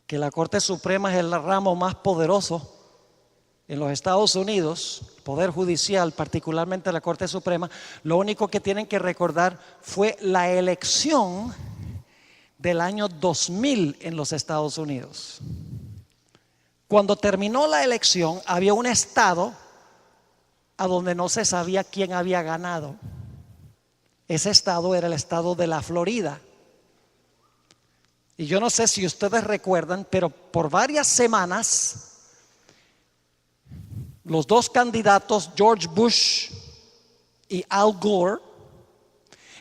que la Corte Suprema es el ramo más poderoso en los Estados Unidos, poder judicial, particularmente la Corte Suprema, lo único que tienen que recordar fue la elección del año 2000 en los Estados Unidos. Cuando terminó la elección, había un estado a donde no se sabía quién había ganado. Ese estado era el estado de la Florida. Y yo no sé si ustedes recuerdan, pero por varias semanas los dos candidatos, George Bush y Al Gore,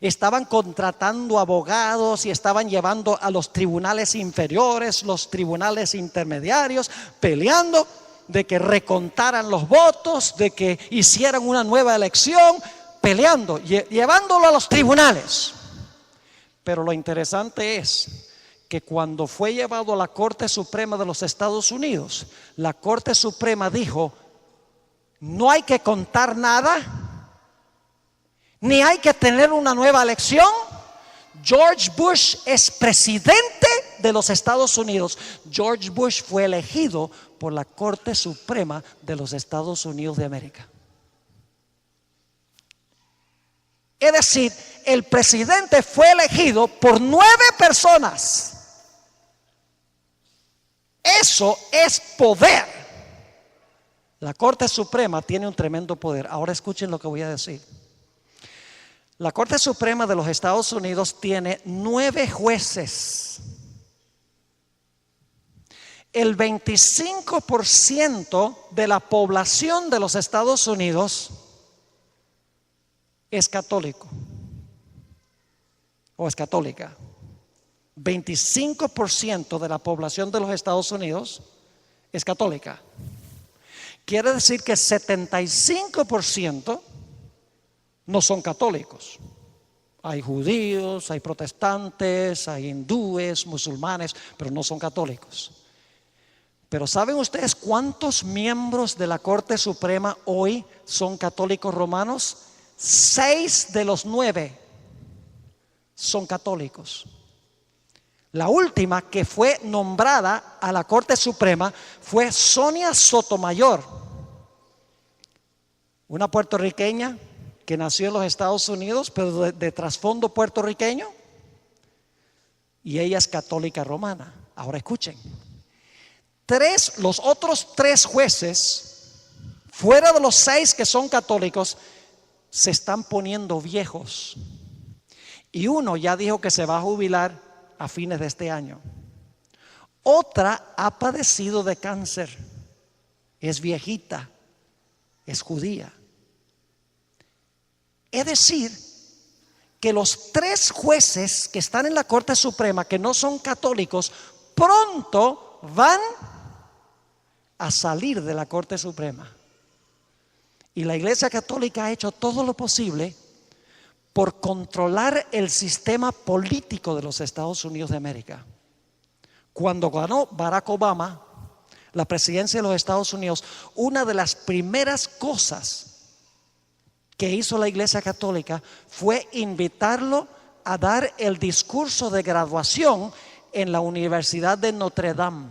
estaban contratando abogados y estaban llevando a los tribunales inferiores, los tribunales intermediarios, peleando de que recontaran los votos, de que hicieran una nueva elección, peleando, llevándolo a los tribunales. Pero lo interesante es que cuando fue llevado a la Corte Suprema de los Estados Unidos, la Corte Suprema dijo: no hay que contar nada, ni hay que tener una nueva elección. George Bush es presidente de los Estados Unidos. George Bush fue elegido por la Corte Suprema de los Estados Unidos de América. Es decir, el presidente fue elegido por 9 personas. Eso es poder. La Corte Suprema tiene un tremendo poder. Ahora escuchen lo que voy a decir. La Corte Suprema de los Estados Unidos tiene 9 jueces. El 25% de la población de los Estados Unidos es católico o es católica. 25% de la población de los Estados Unidos es católica. Quiere decir que 75% no son católicos. Hay judíos, hay protestantes, hay hindúes, musulmanes, pero no son católicos. Pero ¿saben ustedes cuántos miembros de la Corte Suprema hoy son católicos romanos? 6 de los 9 son católicos. La última que fue nombrada a la Corte Suprema fue Sonia Sotomayor, una puertorriqueña que nació en los Estados Unidos, pero de trasfondo puertorriqueño, y ella es católica romana. Ahora escuchen, los otros 3 jueces, fuera de los 6 que son católicos, se están poniendo viejos, y uno ya dijo que se va a jubilar a fines de este año. Otra ha padecido de cáncer, es viejita, es judía. Es decir, que los 3 jueces que están en la Corte Suprema, que no son católicos, pronto van a salir de la Corte Suprema. Y la Iglesia Católica ha hecho todo lo posible por controlar el sistema político de los Estados Unidos de América. Cuando ganó Barack Obama la presidencia de los Estados Unidos, una de las primeras cosas que hizo la Iglesia Católica fue invitarlo a dar el discurso de graduación en la Universidad de Notre Dame,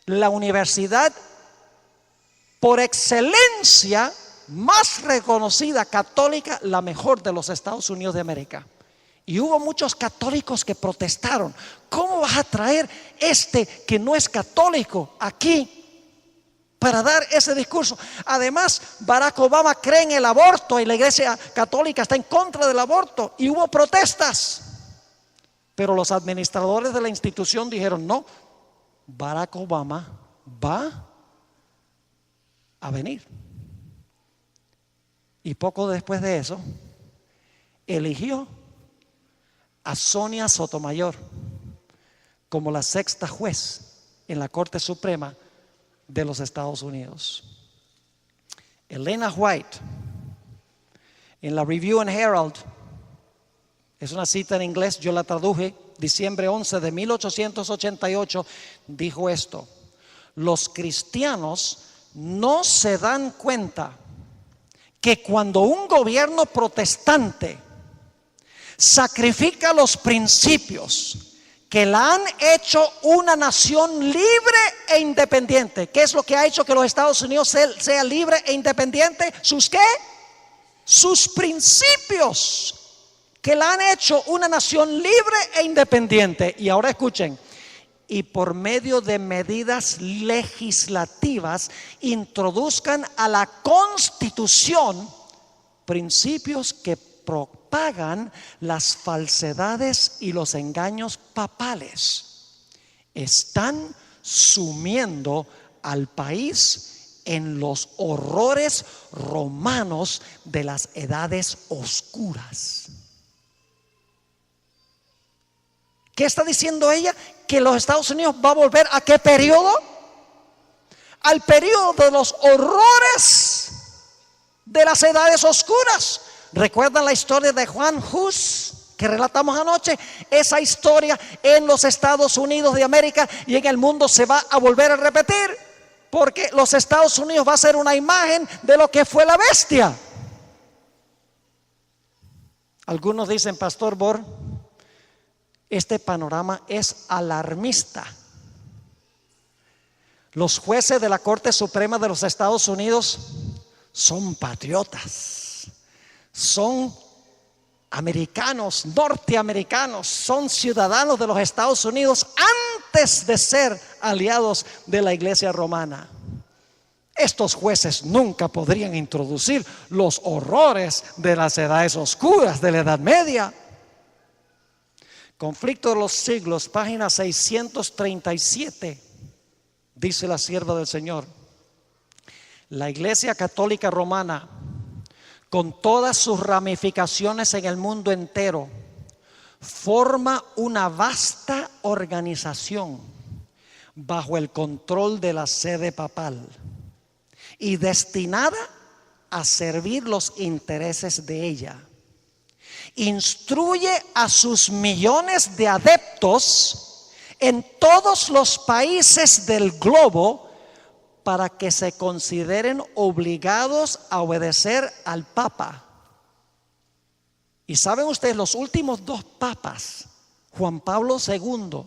la universidad por excelencia más reconocida católica, la mejor de los Estados Unidos de América. Y hubo muchos católicos que protestaron. ¿Cómo vas a traer que no es católico aquí para dar ese discurso? Además, Barack Obama cree en el aborto y la iglesia católica está en contra del aborto. Y hubo protestas. Pero los administradores de la institución dijeron: no, Barack Obama va a venir. Y poco después de eso, eligió a Sonia Sotomayor como la 6ª juez en la Corte Suprema de los Estados Unidos. Elena White, en la Review and Herald, es una cita en inglés, yo la traduje, diciembre 11 de 1888, dijo esto: los cristianos no se dan cuenta que cuando un gobierno protestante sacrifica los principios que la han hecho una nación libre e independiente. ¿Qué es lo que ha hecho que los Estados Unidos sea libre e independiente? ¿Sus qué? Sus principios que la han hecho una nación libre e independiente. Y ahora escuchen: y por medio de medidas legislativas introduzcan a la Constitución principios que propagan las falsedades y los engaños papales. Están sumiendo al país en los horrores romanos de las edades oscuras. ¿Qué está diciendo ella? Que los Estados Unidos va a volver ¿a qué periodo? Al periodo de los horrores de las edades oscuras. ¿Recuerdan la historia de Juan Hus que relatamos anoche? Esa historia en los Estados Unidos de América y en el mundo se va a volver a repetir, porque los Estados Unidos va a ser una imagen de lo que fue la bestia. Algunos dicen: Pastor Bor, este panorama es alarmista. Los jueces de la Corte Suprema de los Estados Unidos son patriotas, son americanos, norteamericanos, son ciudadanos de los Estados Unidos antes de ser aliados de la Iglesia romana. Estos jueces nunca podrían introducir los horrores de las edades oscuras de la Edad Media. Conflicto de los siglos, página 637, dice la sierva del Señor: la Iglesia Católica Romana, con todas sus ramificaciones en el mundo entero, forma una vasta organización bajo el control de la sede papal y destinada a servir los intereses de ella. Instruye a sus millones de adeptos en todos los países del globo para que se consideren obligados a obedecer al Papa. Y saben ustedes, los últimos 2 papas, Juan Pablo II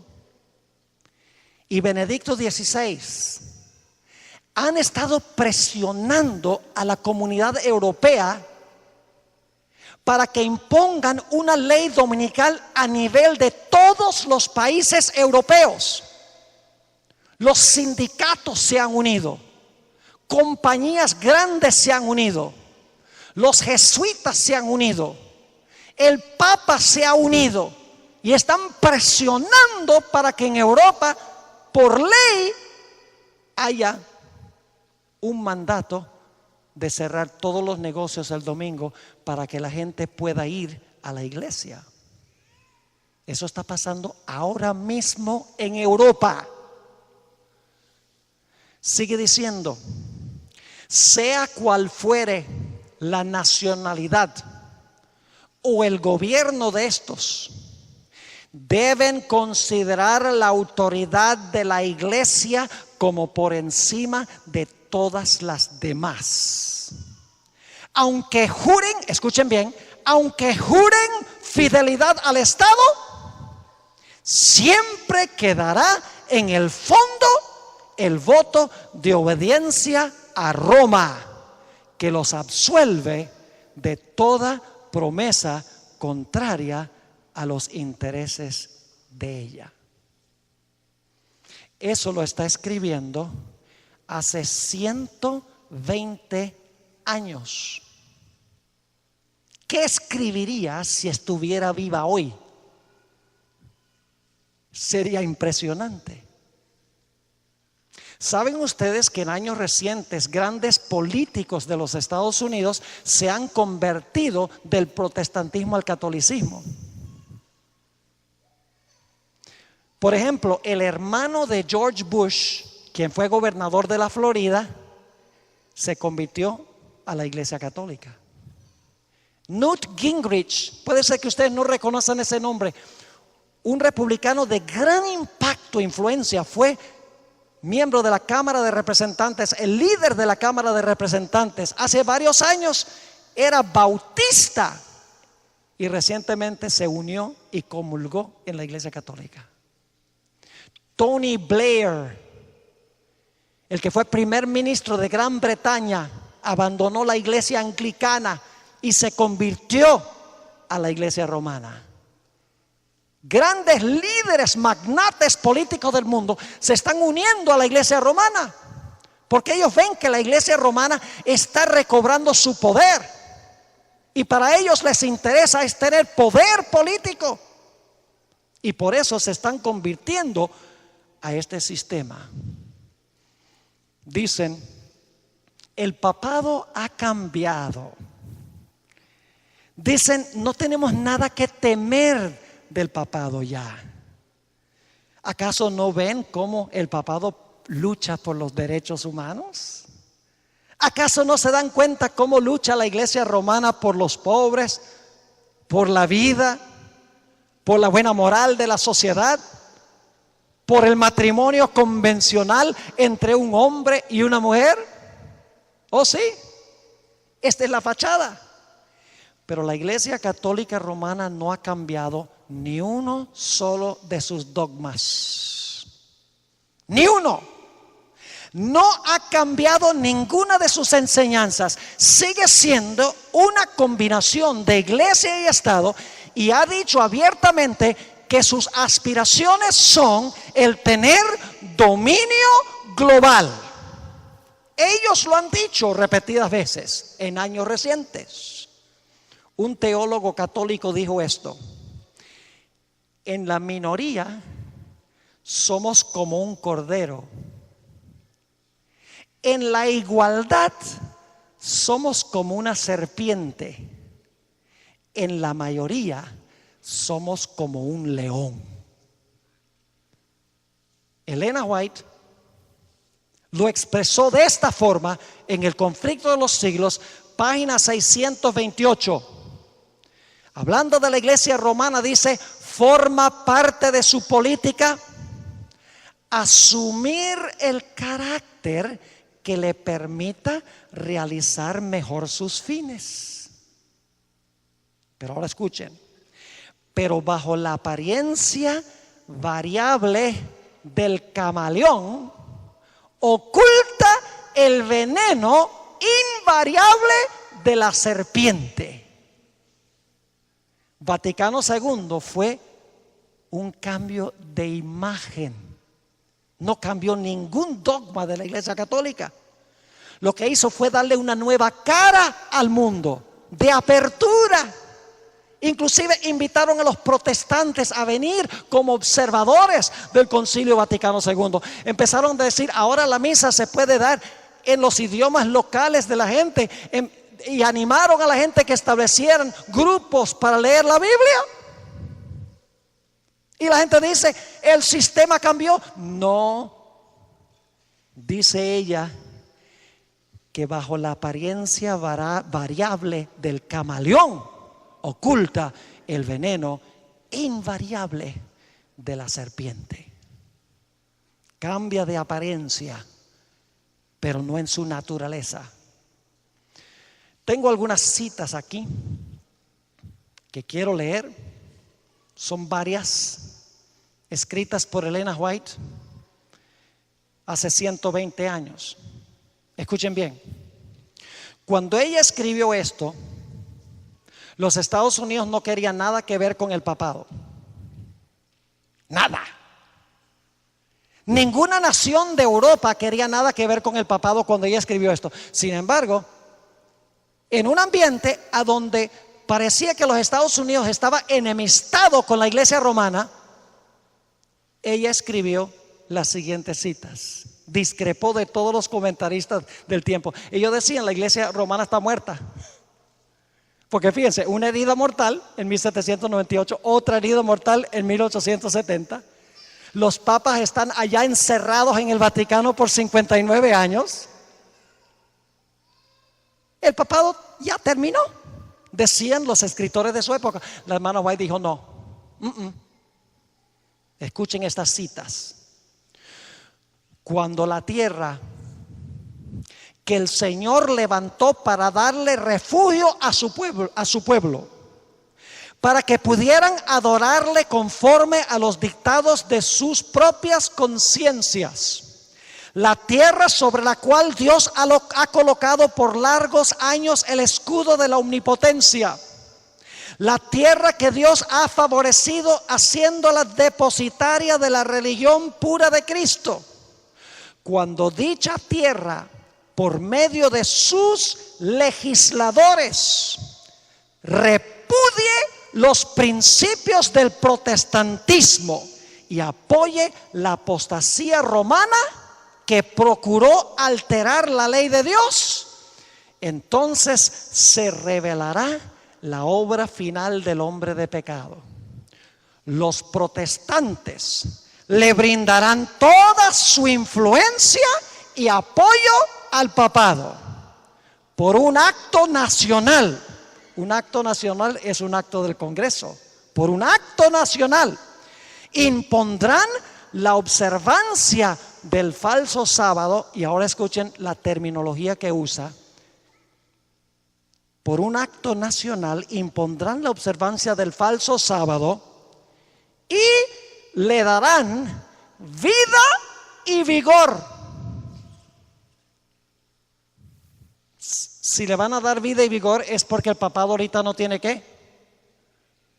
y Benedicto XVI, han estado presionando a la comunidad europea para que impongan una ley dominical a nivel de todos los países europeos. Los sindicatos se han unido, compañías grandes se han unido, los jesuitas se han unido, el Papa se ha unido y están presionando para que en Europa, por ley, haya un mandato de cerrar todos los negocios el domingo para que la gente pueda ir a la iglesia. Eso está pasando ahora mismo en Europa. Sigue diciendo: sea cual fuere la nacionalidad o el gobierno de estos, deben considerar la autoridad de la iglesia como por encima de todas las demás. Aunque juren, escuchen bien, aunque juren fidelidad al Estado, siempre quedará en el fondo el voto de obediencia a Roma, que los absuelve de toda promesa contraria a los intereses de ella. Eso lo está escribiendo hace 120 años. ¿Qué escribiría si estuviera viva hoy? Sería impresionante. ¿Saben ustedes que en años recientes grandes políticos de los Estados Unidos se han convertido del protestantismo al catolicismo? Por ejemplo, el hermano de George Bush, quien fue gobernador de la Florida, se convirtió a la Iglesia Católica. Newt Gingrich, puede ser que ustedes no reconozcan ese nombre, un republicano de gran impacto e influencia, fue miembro de la Cámara de Representantes, el líder de la Cámara de Representantes. Hace varios años era bautista y recientemente se unió y comulgó en la Iglesia Católica. Tony Blair, el que fue primer ministro de Gran Bretaña, abandonó la iglesia anglicana y se convirtió a la iglesia romana. Grandes líderes, magnates políticos del mundo se están uniendo a la iglesia romana porque ellos ven que la iglesia romana está recobrando su poder y para ellos les interesa es tener poder político y por eso se están convirtiendo a este sistema. Dicen, el papado ha cambiado. Dicen, no tenemos nada que temer del papado ya. ¿Acaso no ven cómo el papado lucha por los derechos humanos? ¿Acaso no se dan cuenta cómo lucha la iglesia romana por los pobres, por la vida, por la buena moral de la sociedad, por el matrimonio convencional entre un hombre y una mujer? Oh, sí, esta es la fachada. Pero la Iglesia Católica Romana no ha cambiado ni uno solo de sus dogmas. Ni uno. No ha cambiado ninguna de sus enseñanzas. Sigue siendo una combinación de iglesia y Estado y ha dicho abiertamente que sus aspiraciones son el tener dominio global. Ellos lo han dicho repetidas veces en años recientes. Un teólogo católico dijo esto: en la minoría somos como un cordero, en la igualdad somos como una serpiente, en la mayoría somos como un león. Elena White lo expresó de esta forma en El conflicto de los siglos, página 628. Hablando de la iglesia romana, dice: forma parte de su política asumir el carácter que le permita realizar mejor sus fines. Pero ahora escuchen: pero bajo la apariencia variable del camaleón oculta el veneno invariable de la serpiente. Vaticano II fue un cambio de imagen. No cambió ningún dogma de la Iglesia Católica. Lo que hizo fue darle una nueva cara al mundo, de apertura. Inclusive invitaron a los protestantes a venir como observadores del Concilio Vaticano II. Empezaron a decir: ahora la misa se puede dar en los idiomas locales de la gente, y animaron a la gente que establecieran grupos para leer la Biblia. Y la gente dice: ¿el sistema cambió? No. Dice ella que bajo la apariencia variable del camaleón oculta el veneno invariable de la serpiente. Cambia de apariencia, pero no en su naturaleza. Tengo algunas citas aquí que quiero leer. Son varias, escritas por Elena White hace 120 años. Escuchen bien. Cuando ella escribió esto, Los Estados Unidos no querían nada que ver con el papado. Nada. Ninguna nación de Europa quería nada que ver con el papado cuando ella escribió esto. Sin embargo, en un ambiente a donde parecía que los Estados Unidos estaba enemistado con la iglesia romana, ella escribió las siguientes citas. Discrepó de todos los comentaristas del tiempo. Ellos decían: la iglesia romana está muerta. Porque fíjense, una herida mortal en 1798, otra herida mortal en 1870. Los papas están allá encerrados en el Vaticano por 59 años. El papado ya terminó, decían los escritores de su época. La hermana White dijo: no. Escuchen estas citas. Cuando la tierra que el Señor levantó para darle refugio a su pueblo, para que pudieran adorarle conforme a los dictados de sus propias conciencias, la tierra sobre la cual Dios ha colocado por largos años el escudo de la omnipotencia, la tierra que Dios ha favorecido haciéndola depositaria de la religión pura de Cristo. Cuando dicha tierra, por medio de sus legisladores, repudie los principios del protestantismo y apoye la apostasía romana que procuró alterar la ley de Dios, entonces se revelará la obra final del hombre de pecado. Los protestantes le brindarán toda su influencia y apoyo al papado por un acto nacional. Un acto nacional es un acto del Congreso. Por un acto nacional impondrán la observancia del falso sábado. Y ahora escuchen la terminología que usa. Por un acto nacional impondrán la observancia del falso sábado y le darán vida y vigor. Si le van a dar vida y vigor es porque el papado ahorita no tiene qué.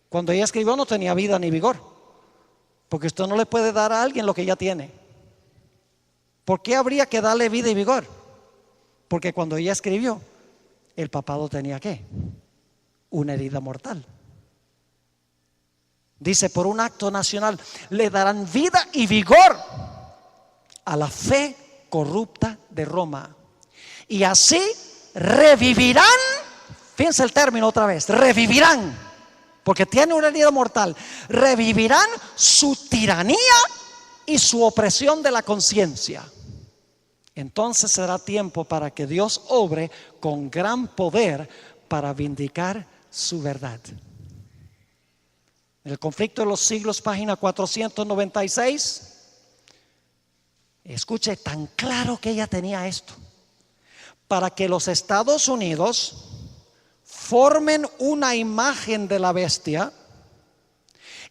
Cuando ella escribió no tenía vida ni vigor, porque usted no le puede dar a alguien lo que ya tiene. ¿Por qué habría que darle vida y vigor? Porque cuando ella escribió, el papado tenía qué, una herida mortal. Dice: por un acto nacional le darán vida y vigor a la fe corrupta de Roma, y así revivirán. Fíjense el término otra vez: revivirán, porque tiene una herida mortal. Revivirán su tiranía y su opresión de la conciencia. Entonces será tiempo para que Dios obre con gran poder para vindicar su verdad. En el conflicto de los siglos, página 496. Escuche, tan claro que ella tenía esto. Para que los Estados Unidos formen una imagen de la bestia,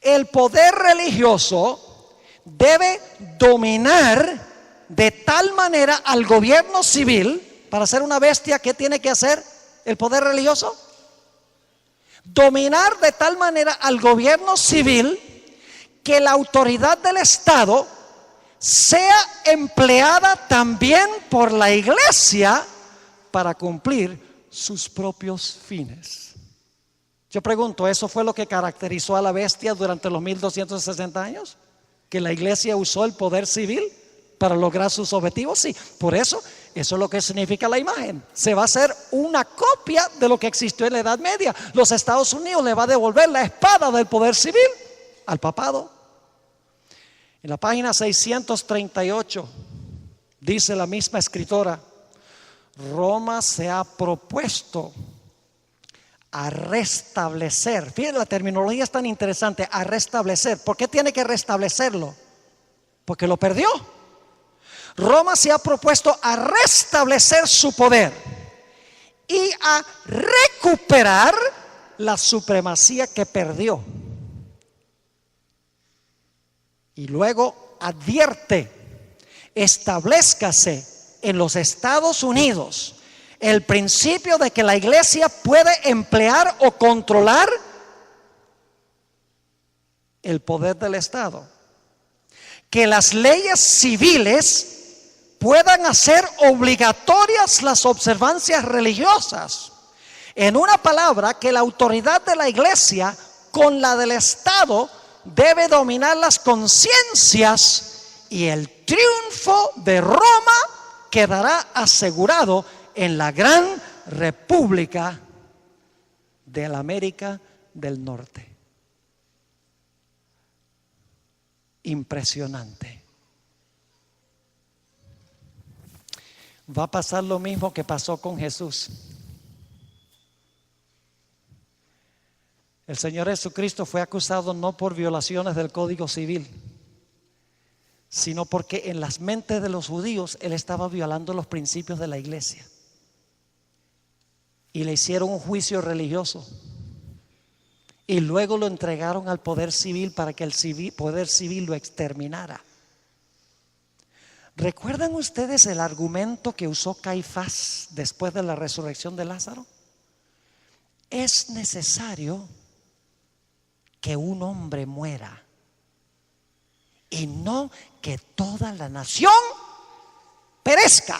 el poder religioso debe dominar de tal manera al gobierno civil. Para ser una bestia, ¿qué tiene que hacer el poder religioso? Dominar de tal manera al gobierno civil que la autoridad del Estado sea empleada también por la iglesia para cumplir sus propios fines. Yo pregunto, ¿eso fue lo que caracterizó a la bestia durante los 1260 años? ¿Que la iglesia usó el poder civil para lograr sus objetivos? Sí, por eso es lo que significa la imagen. Se va a hacer una copia de lo que existió en la Edad Media. Los Estados Unidos le va a devolver la espada del poder civil al papado. En la página 638 dice la misma escritora: Roma se ha propuesto a restablecer. Fíjense, la terminología es tan interesante: a restablecer. ¿Por qué tiene que restablecerlo? Porque lo perdió. Roma se ha propuesto a restablecer su poder y a recuperar la supremacía que perdió. Y luego advierte: establezcase en los Estados Unidos el principio de que la iglesia puede emplear o controlar el poder del Estado. Que las leyes civiles puedan hacer obligatorias las observancias religiosas. En una palabra, que la autoridad de la iglesia con la del Estado debe dominar las conciencias, y el triunfo de Roma quedará asegurado en la gran república de la América del Norte. Impresionante. Va a pasar lo mismo que pasó con Jesús. El Señor Jesucristo fue acusado no por violaciones del Código Civil, sino porque en las mentes de los judíos Él estaba violando los principios de la iglesia. Y le hicieron un juicio religioso. Y luego lo entregaron al poder civil para que el poder civil lo exterminara. ¿Recuerdan ustedes el argumento que usó Caifás después de la resurrección de Lázaro? Es necesario que un hombre muera, y no que toda la nación perezca.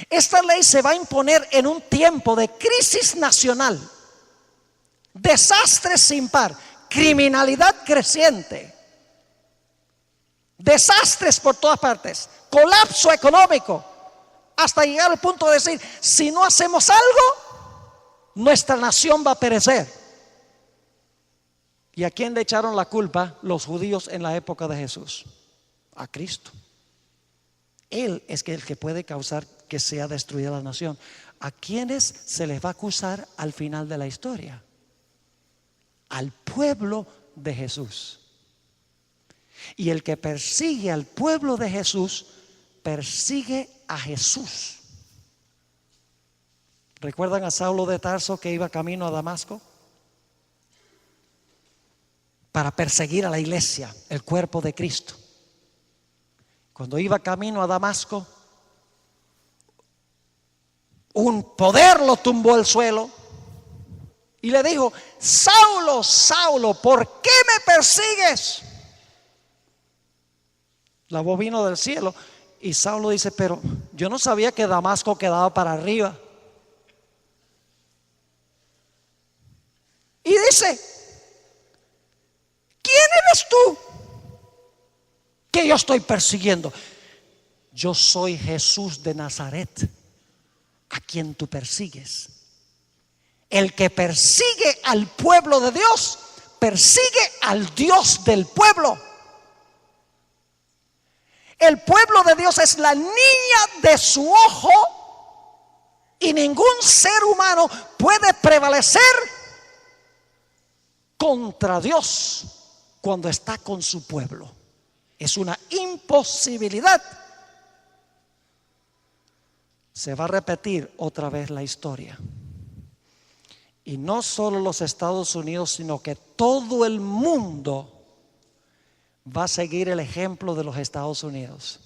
Esta ley se va a imponer en un tiempo de crisis nacional, desastres sin par, criminalidad creciente, desastres por todas partes, colapso económico, hasta llegar al punto de decir: si no hacemos algo, nuestra nación va a perecer. ¿Y a quién le echaron la culpa los judíos en la época de Jesús? A Cristo. Él es el que puede causar que sea destruida la nación. ¿A quiénes se les va a acusar al final de la historia? Al pueblo de Jesús. Y el que persigue al pueblo de Jesús, persigue a Jesús. ¿Recuerdan a Saulo de Tarso, que iba camino a Damasco para perseguir a la iglesia, el cuerpo de Cristo? Cuando iba camino a Damasco, un poder lo tumbó al suelo y le dijo: Saulo, Saulo, ¿por qué me persigues? La voz vino del cielo y Saulo dice: pero yo no sabía que Damasco quedaba para arriba. Y dice: ¿quién eres tú que yo estoy persiguiendo? Yo soy Jesús de Nazaret, a quien tú persigues. El que persigue al pueblo de Dios, persigue al Dios del pueblo. El pueblo de Dios es la niña de su ojo, y ningún ser humano puede prevalecer contra Dios cuando está con su pueblo. Es una imposibilidad. Se va a repetir otra vez la historia. Y no solo los Estados Unidos, sino que todo el mundo va a seguir el ejemplo de los Estados Unidos.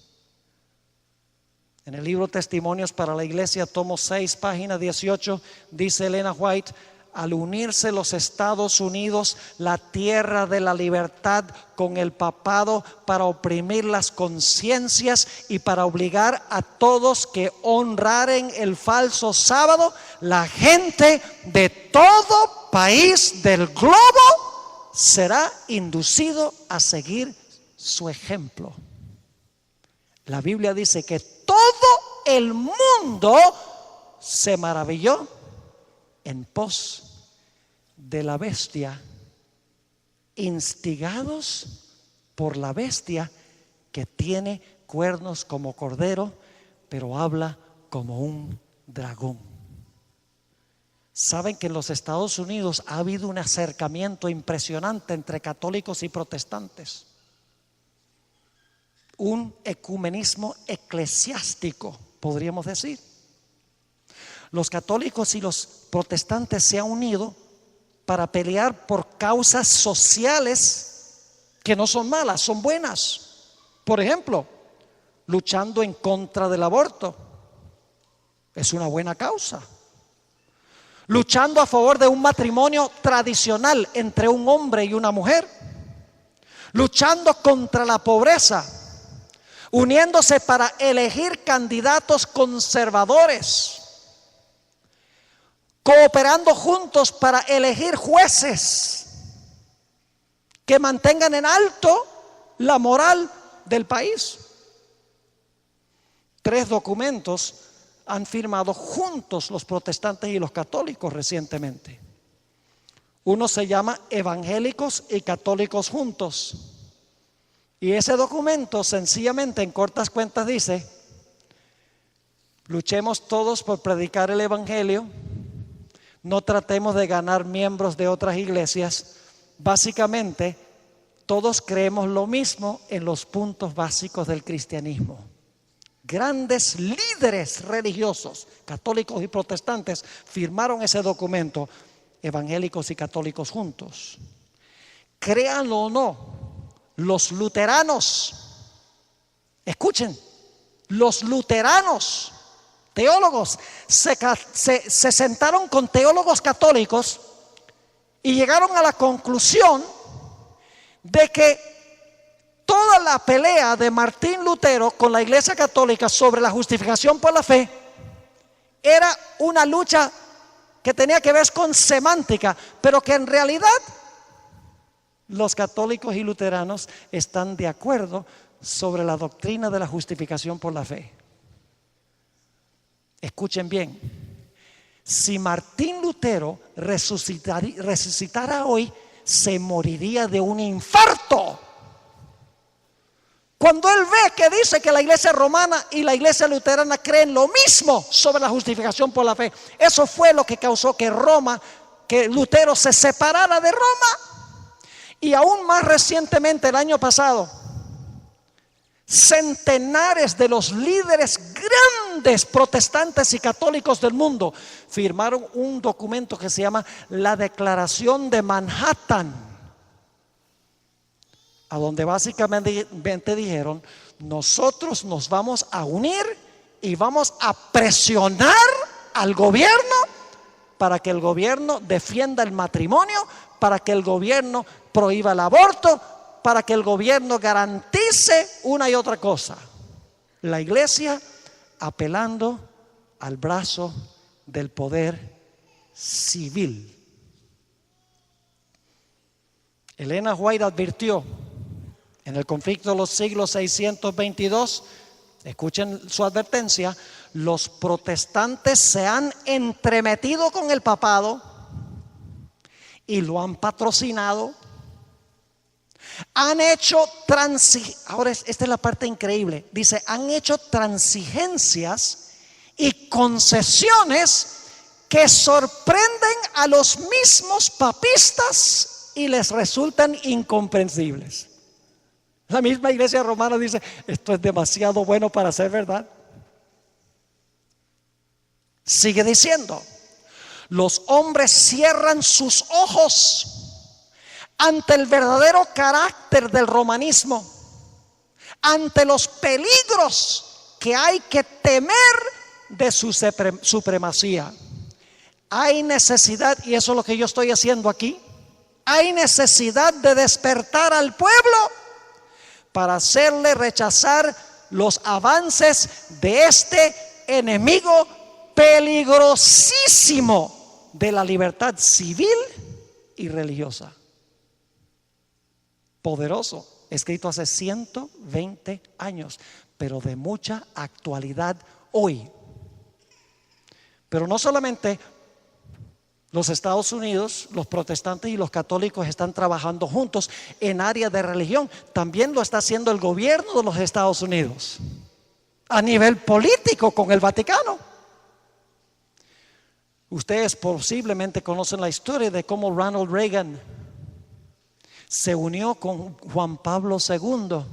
En el libro Testimonios para la Iglesia, tomo 6, página 18, dice Elena White: al unirse los Estados Unidos, la tierra de la libertad, con el papado para oprimir las conciencias y para obligar a todos que honraren el falso sábado, la gente de todo país del globo será inducido a seguir su ejemplo. La Biblia dice que todo el mundo se maravilló en pos de la bestia, instigados por la bestia que tiene cuernos como cordero, pero habla como un dragón. Saben que en los Estados Unidos ha habido un acercamiento impresionante entre católicos y protestantes, un ecumenismo eclesiástico, podríamos decir. Los católicos y los protestantes se han unido para pelear por causas sociales que no son malas, son buenas. Por ejemplo, luchando en contra del aborto, Es una buena causa. Luchando a favor de un matrimonio tradicional entre un hombre y una mujer. Luchando contra la pobreza. Uniéndose para elegir candidatos conservadores. Cooperando juntos para elegir jueces que mantengan en alto la moral del país. 3 documentos han firmado juntos los protestantes y los católicos recientemente. Uno se llama Evangélicos y Católicos Juntos. Y ese documento sencillamente en cortas cuentas dice: luchemos todos por predicar el Evangelio. No tratemos de ganar miembros de otras iglesias. Básicamente, todos creemos lo mismo en los puntos básicos del cristianismo. Grandes líderes religiosos, católicos y protestantes, firmaron ese documento, Evangélicos y Católicos Juntos. Créanlo o no, los luteranos, escuchen, los luteranos, teólogos, se sentaron con teólogos católicos y llegaron a la conclusión de que toda la pelea de Martín Lutero con la Iglesia Católica sobre la justificación por la fe era una lucha que tenía que ver con semántica, pero que en realidad los católicos y luteranos están de acuerdo sobre la doctrina de la justificación por la fe. Escuchen bien, si Martín Lutero resucitara hoy, se moriría de un infarto. Cuando él ve que dice que la iglesia romana y la iglesia luterana creen lo mismo sobre la justificación por la fe, eso fue lo que causó que Lutero se separara de Roma. Y aún más recientemente, el año pasado, centenares de los líderes grandes protestantes y católicos del mundo firmaron un documento que se llama la Declaración de Manhattan, a donde básicamente dijeron: nosotros nos vamos a unir y vamos a presionar al gobierno para que el gobierno defienda el matrimonio, para que el gobierno prohíba el aborto, para que el gobierno garantice una y otra cosa. La iglesia apelando al brazo del poder civil. Elena White advirtió en el conflicto de los siglos 622, escuchen su advertencia: los protestantes se han entremetido con el papado y lo han patrocinado. Han hecho ahora esta es la parte increíble, dice: han hecho transigencias y concesiones que sorprenden a los mismos papistas y les resultan incomprensibles. La misma iglesia romana dice: esto es demasiado bueno para ser verdad. Sigue diciendo: los hombres cierran sus ojos ante el verdadero carácter del romanismo, ante los peligros que hay que temer de su supremacía. Hay necesidad, y eso es lo que yo estoy haciendo aquí, hay necesidad de despertar al pueblo para hacerle rechazar los avances de este enemigo peligrosísimo de la libertad civil y religiosa. Poderoso, escrito hace 120 años, pero de mucha actualidad hoy. Pero no solamente los Estados Unidos, los protestantes y los católicos están trabajando juntos en áreas de religión, también lo está haciendo el gobierno de los Estados Unidos a nivel político con el Vaticano. Ustedes posiblemente conocen la historia de cómo Ronald Reagan se unió con Juan Pablo II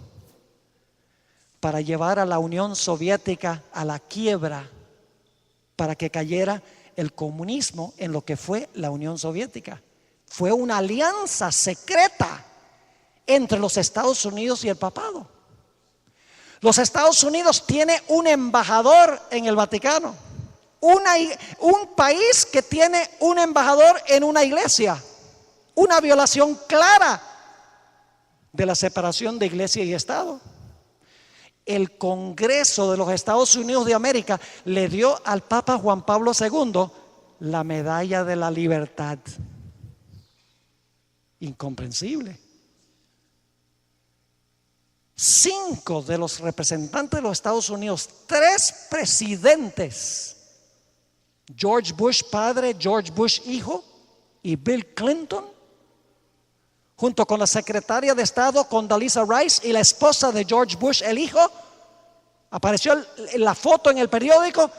para llevar a la Unión Soviética a la quiebra, para que cayera el comunismo en lo que fue la Unión Soviética. Fue una alianza secreta entre los Estados Unidos y el papado. Los Estados Unidos tiene un embajador en el Vaticano, Un país que tiene un embajador en una iglesia. Una violación clara de la separación de iglesia y Estado. El Congreso de los Estados Unidos de América le dio al Papa Juan Pablo II la medalla de la libertad. Incomprensible. 5 de los representantes de los Estados Unidos, 3 presidentes, George Bush padre, George Bush hijo y Bill Clinton, junto con la secretaria de Estado Condoleezza Rice y la esposa de George Bush el hijo, apareció la foto en el periódico,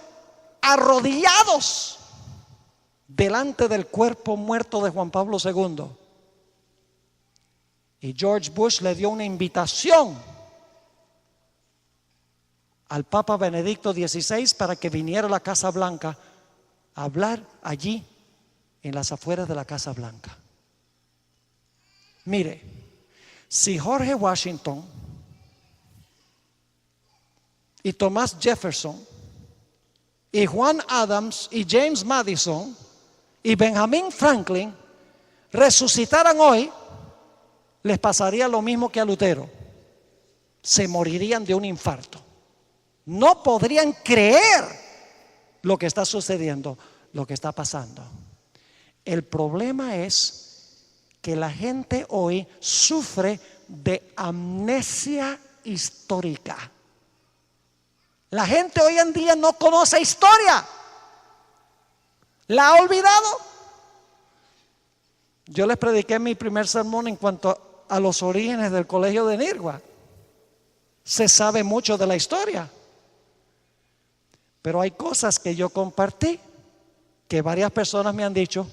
arrodillados delante del cuerpo muerto de Juan Pablo II. Y George Bush le dio una invitación al Papa Benedicto XVI para que viniera a la Casa Blanca a hablar allí en las afueras de la Casa Blanca. Mire, si George Washington y Thomas Jefferson y Juan Adams y James Madison y Benjamin Franklin resucitaran hoy, les pasaría lo mismo que a Lutero. Se morirían de un infarto. No podrían creer lo que está sucediendo, lo que está pasando. El problema es que la gente hoy sufre de amnesia histórica. La gente hoy en día no conoce historia. ¿La ha olvidado? Yo les prediqué mi primer sermón en cuanto a los orígenes del colegio de Nirgua. Se sabe mucho de la historia, pero hay cosas que yo compartí que varias personas me han dicho: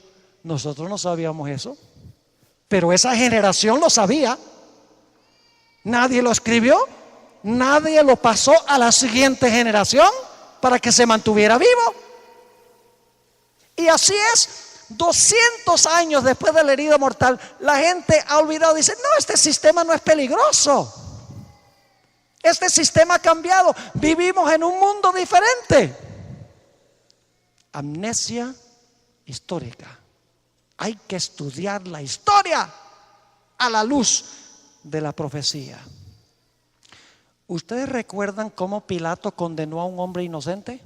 nosotros no sabíamos eso, pero esa generación lo sabía. Nadie lo escribió, nadie lo pasó a la siguiente generación para que se mantuviera vivo. Y así es. 200 años después de la herida mortal, la gente ha olvidado, dice: no, este sistema no es peligroso. Este sistema ha cambiado. Vivimos en un mundo diferente. Amnesia histórica. Hay que estudiar la historia a la luz de la profecía. ¿Ustedes recuerdan cómo Pilato condenó a un hombre inocente?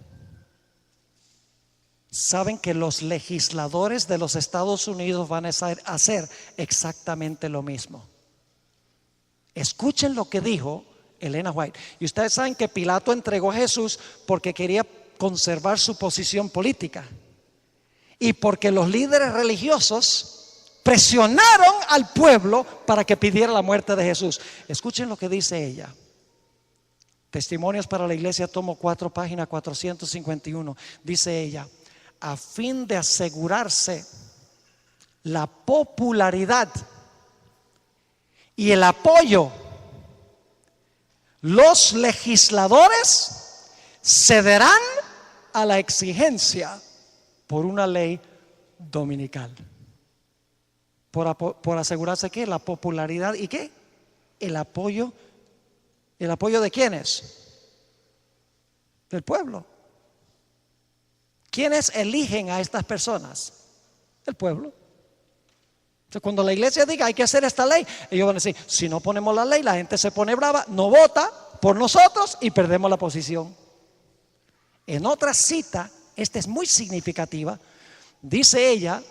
Saben que los legisladores de los Estados Unidos van a hacer exactamente lo mismo. Escuchen lo que dijo Elena White. Y ustedes saben que Pilato entregó a Jesús porque quería conservar su posición política y porque los líderes religiosos presionaron al pueblo para que pidiera la muerte de Jesús. Escuchen lo que dice ella. Testimonios para la Iglesia, tomo 4, página 451. Dice ella: a fin de asegurarse la popularidad y el apoyo, los legisladores cederán a la exigencia por una ley dominical. Por asegurarse que la popularidad y qué, el apoyo de ¿quiénes? Del pueblo. ¿Quiénes eligen a estas personas? El pueblo. Entonces, cuando la iglesia diga hay que hacer esta ley, ellos van a decir: si no ponemos la ley, la gente se pone brava, no vota por nosotros y perdemos la posición. En otra cita, esta es muy significativa, dice ella,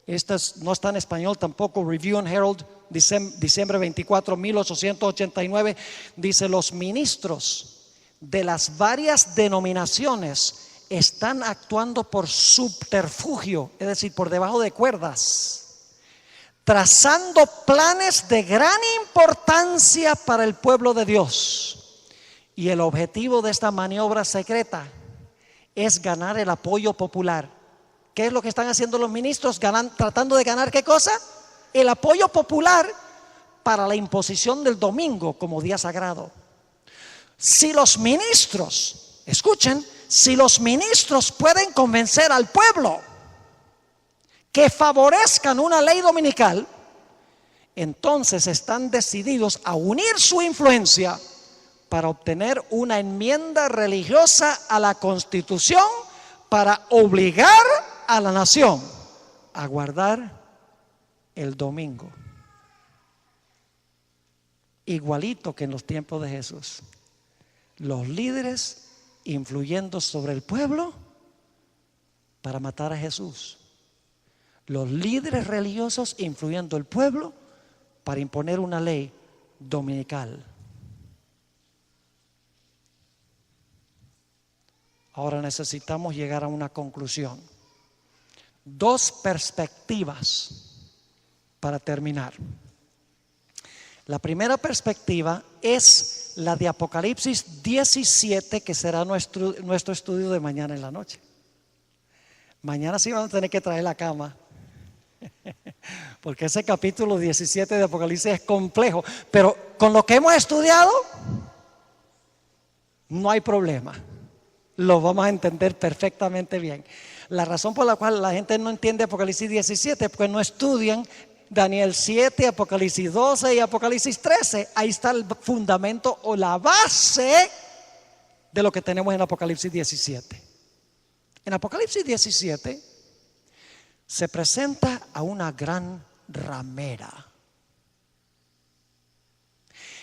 esta no está en español tampoco, Review and Herald, diciembre 24, 1889, dice: los ministros de las varias denominaciones están actuando por subterfugio, es decir, por debajo de cuerdas, trazando planes de gran importancia para el pueblo de Dios. Y el objetivo de esta maniobra secreta es ganar el apoyo popular. ¿Qué es lo que están haciendo los ministros? Tratando de ganar ¿qué cosa? El apoyo popular para la imposición del domingo como día sagrado. Si los ministros, escuchen, si los ministros pueden convencer al pueblo que favorezcan una ley dominical, entonces están decididos a unir su influencia para obtener una enmienda religiosa a la Constitución para obligar a la nación a guardar el domingo. Igualito que en los tiempos de Jesús. Los líderes influyendo sobre el pueblo para matar a Jesús. Los líderes religiosos influyendo el pueblo para imponer una ley dominical. Ahora necesitamos llegar a una conclusión. Dos perspectivas para terminar. La primera perspectiva es la de Apocalipsis 17, que será nuestro estudio de mañana en la noche. Mañana sí vamos a tener que traer la cama, porque ese capítulo 17 de Apocalipsis es complejo, pero con lo que hemos estudiado no hay problema. Lo vamos a entender perfectamente bien. La razón por la cual la gente no entiende Apocalipsis 17 es porque no estudian Daniel 7, Apocalipsis 12 y Apocalipsis 13. Ahí está el fundamento o la base de lo que tenemos en Apocalipsis 17. En Apocalipsis 17 se presenta a una gran ramera.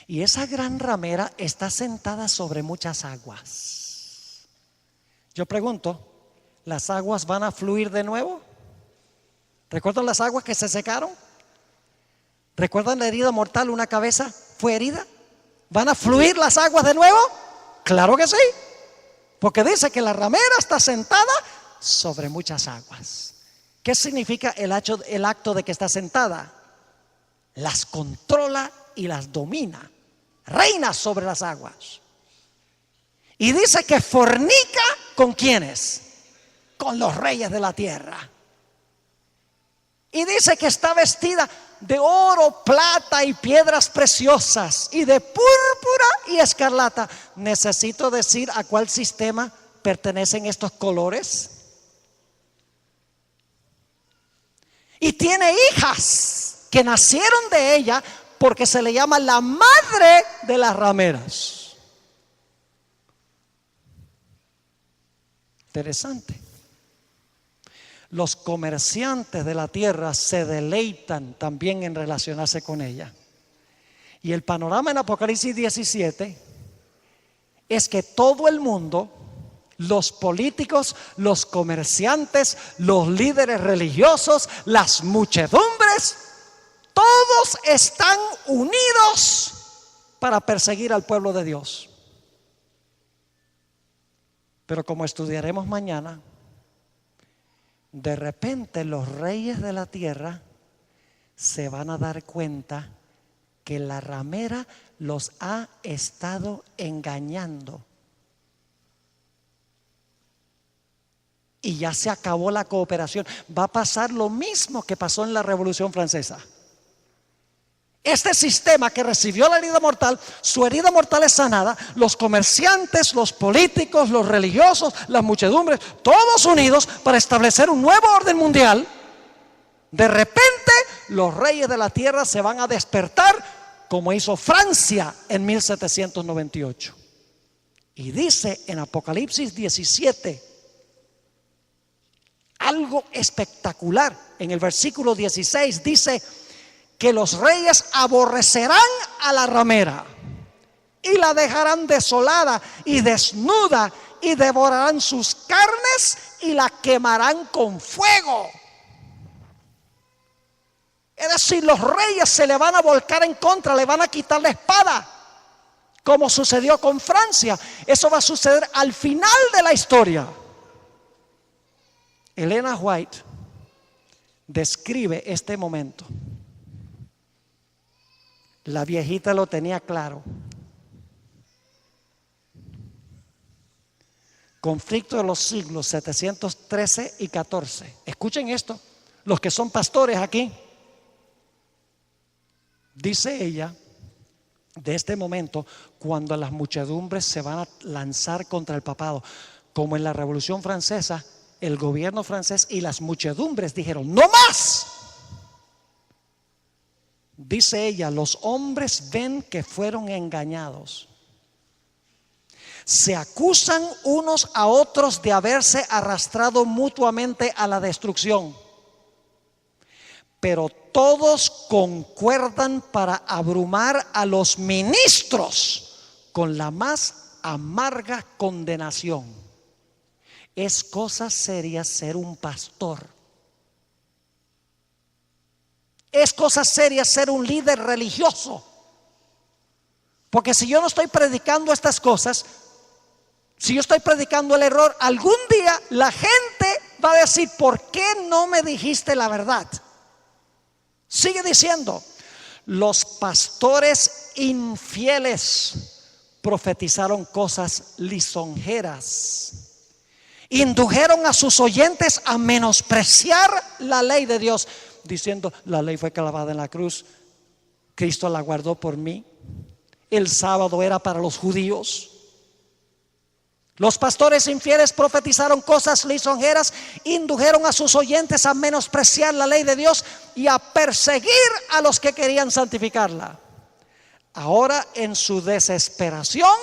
Y esa gran ramera está sentada sobre muchas aguas. Yo pregunto, ¿las aguas van a fluir de nuevo? ¿Recuerdan las aguas que se secaron? ¿Recuerdan la herida mortal? Una cabeza fue herida. ¿Van a fluir las aguas de nuevo? Claro que sí, porque dice que la ramera está sentada sobre muchas aguas. ¿Qué significa el acto de que está sentada? Las controla y las domina, reina sobre las aguas. Y dice que fornica ¿con quiénes? Con los reyes de la tierra. Y dice que está vestida de oro, plata y piedras preciosas, y de púrpura y escarlata. ¿Necesito decir a cuál sistema pertenecen estos colores? Y tiene hijas que nacieron de ella, porque se le llama la madre de las rameras. Interesante. Los comerciantes de la tierra se deleitan también en relacionarse con ella. Y el panorama en Apocalipsis 17 es que todo el mundo, los políticos, los comerciantes, los líderes religiosos, las muchedumbres, todos están unidos para perseguir al pueblo de Dios. Pero como estudiaremos mañana, de repente los reyes de la tierra se van a dar cuenta que la ramera los ha estado engañando. Y ya se acabó la cooperación. Va a pasar lo mismo que pasó en la Revolución Francesa. Este sistema que recibió la herida mortal, su herida mortal es sanada. Los comerciantes, los políticos, los religiosos, las muchedumbres, todos unidos para establecer un nuevo orden mundial. De repente los reyes de la tierra se van a despertar, como hizo Francia en 1798. Y dice en Apocalipsis 17 algo espectacular. En el versículo 16 dice que los reyes aborrecerán a la ramera y la dejarán desolada y desnuda, y devorarán sus carnes y la quemarán con fuego. Es decir, los reyes se le van a volcar en contra, le van a quitar la espada, como sucedió con Francia. Eso va a suceder al final de la historia. Elena White describe este momento. La viejita lo tenía claro. Conflicto de los siglos 713 y 14. Escuchen esto, los que son pastores aquí. Dice ella, de este momento, cuando las muchedumbres se van a lanzar contra el papado, como en la Revolución Francesa, el gobierno francés y las muchedumbres dijeron: ¡no más! Dice ella, los hombres ven que fueron engañados. Se acusan unos a otros de haberse arrastrado mutuamente a la destrucción. Pero todos concuerdan para abrumar a los ministros con la más amarga condenación. Es cosa seria ser un pastor. Es cosa seria ser un líder religioso. Porque si yo no estoy predicando estas cosas, si yo estoy predicando el error, algún día la gente va a decir: ¿por qué no me dijiste la verdad? Sigue diciendo: los pastores infieles profetizaron cosas lisonjeras, indujeron a sus oyentes a menospreciar la ley de Dios, diciendo: la ley fue clavada en la cruz, Cristo la guardó por mí, el sábado era para los judíos. Los pastores infieles profetizaron cosas lisonjeras, indujeron a sus oyentes a menospreciar la ley de Dios y a perseguir a los que querían santificarla. Ahora, en su desesperación,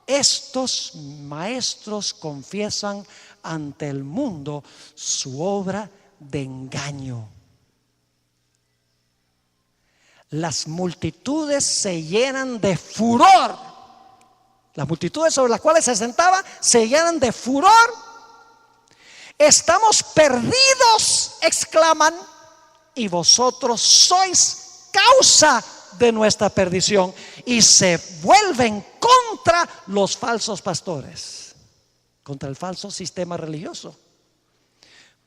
estos maestros confiesan ante el mundo su obra de engaño. Las multitudes se llenan de furor. Las multitudes sobre las cuales se sentaba se llenan de furor. Estamos perdidos, exclaman, y vosotros sois causa de nuestra perdición. Y se vuelven contra los falsos pastores, contra el falso sistema religioso.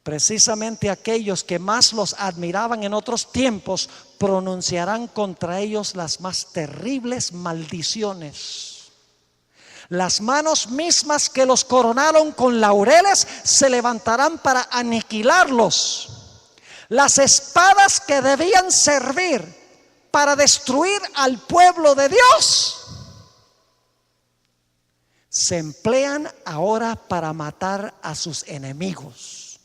Precisamente aquellos que más los admiraban en otros tiempos pronunciarán contra ellos las más terribles maldiciones. Las manos mismas que los coronaron con laureles se levantarán para aniquilarlos. Las espadas que debían servir para destruir al pueblo de Dios se emplean ahora para matar a sus enemigos.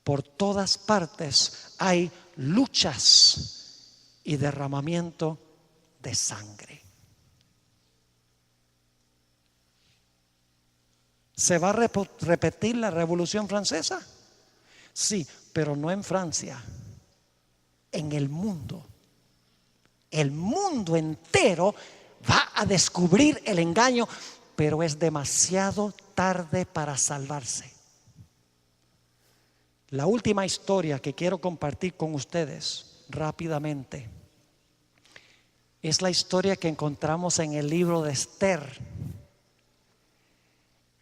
Por todas partes hay luchas y derramamiento de sangre. ¿Se va a repetir la Revolución Francesa? Sí, pero no en Francia, en el mundo. El mundo entero va a descubrir el engaño, pero es demasiado tarde para salvarse. La última historia que quiero compartir con ustedes rápidamente es la historia que encontramos en el libro de Esther.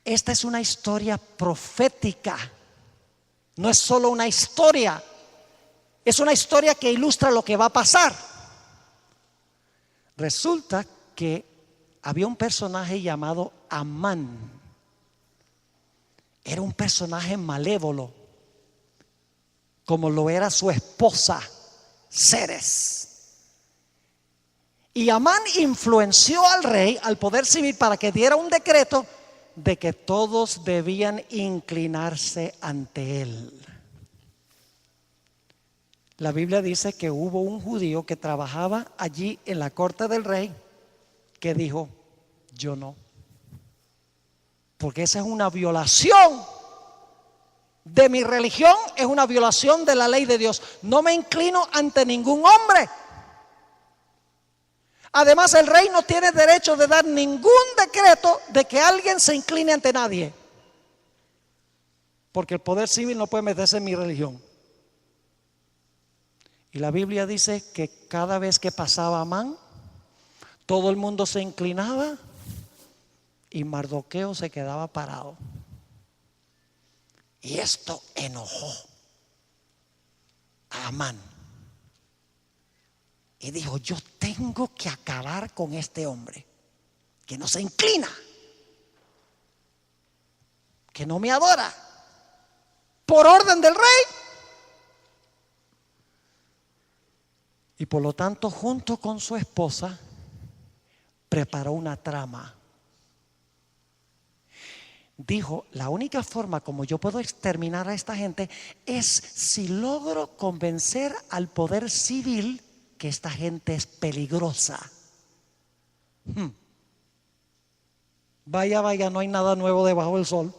Esta es una historia profética. No es solo una historia, es una historia que ilustra lo que va a pasar. Resulta que había un personaje llamado Amán. Era un personaje malévolo, como lo era su esposa Zeres. Y Amán influenció al rey, al poder civil, para que diera un decreto de que todos debían inclinarse ante él. La Biblia dice que hubo un judío que trabajaba allí en la corte del rey que dijo: yo no, porque esa es una violación de mi religión, es una violación de la ley de Dios. No me inclino ante ningún hombre. Además, el rey no tiene derecho de dar ningún decreto de que alguien se incline ante nadie, porque el poder civil no puede meterse en mi religión. Y la Biblia dice que cada vez que pasaba Amán, todo el mundo se inclinaba y Mardoqueo se quedaba parado. Y esto enojó a Amán. Y dijo: yo tengo que acabar con este hombre que no se inclina, que no me adora, por orden del rey. Y por lo tanto, junto con su esposa, preparó una trama. Dijo: la única forma como yo puedo exterminar a esta gente es si logro convencer al poder civil que esta gente es peligrosa. Vaya, vaya, no hay nada nuevo debajo del sol.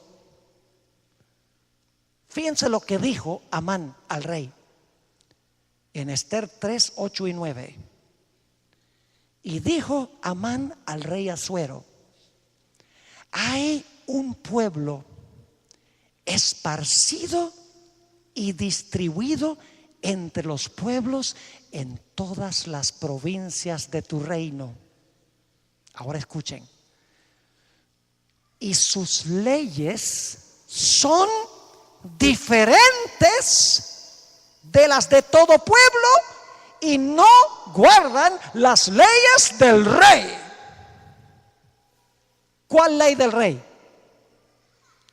Fíjense lo que dijo Amán al rey en Esther 3, 8 y 9. Y dijo Amán al rey Asuero: hay un pueblo esparcido y distribuido entre los pueblos en todas las provincias de tu reino. Ahora escuchen. Y sus leyes son diferentes de las de todo pueblo y no guardan las leyes del rey. ¿Cuál ley del rey?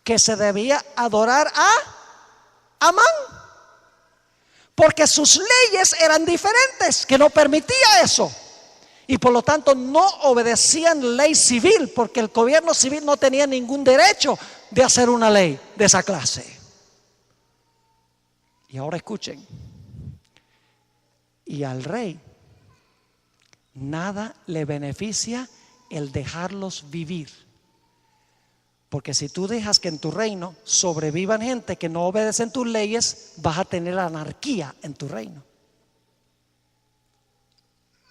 Que se debía adorar a Amán, porque sus leyes eran diferentes, que no permitía eso, y por lo tanto no obedecían ley civil, porque el gobierno civil no tenía ningún derecho de hacer una ley de esa clase. Y ahora escuchen, y al rey nada le beneficia el dejarlos vivir, porque si tú dejas que en tu reino sobrevivan gente que no obedecen tus leyes, vas a tener anarquía en tu reino.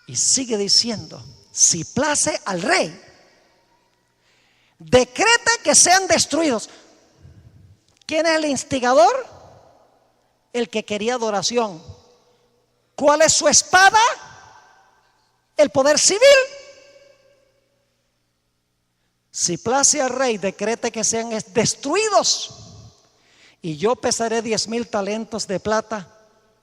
Y sigue diciendo: si place al rey, decrete que sean destruidos. ¿Quién es el instigador? El que quería adoración. ¿Cuál es su espada? El poder civil. Si place al rey, decrete que sean destruidos, y yo pesaré 10,000 talentos de plata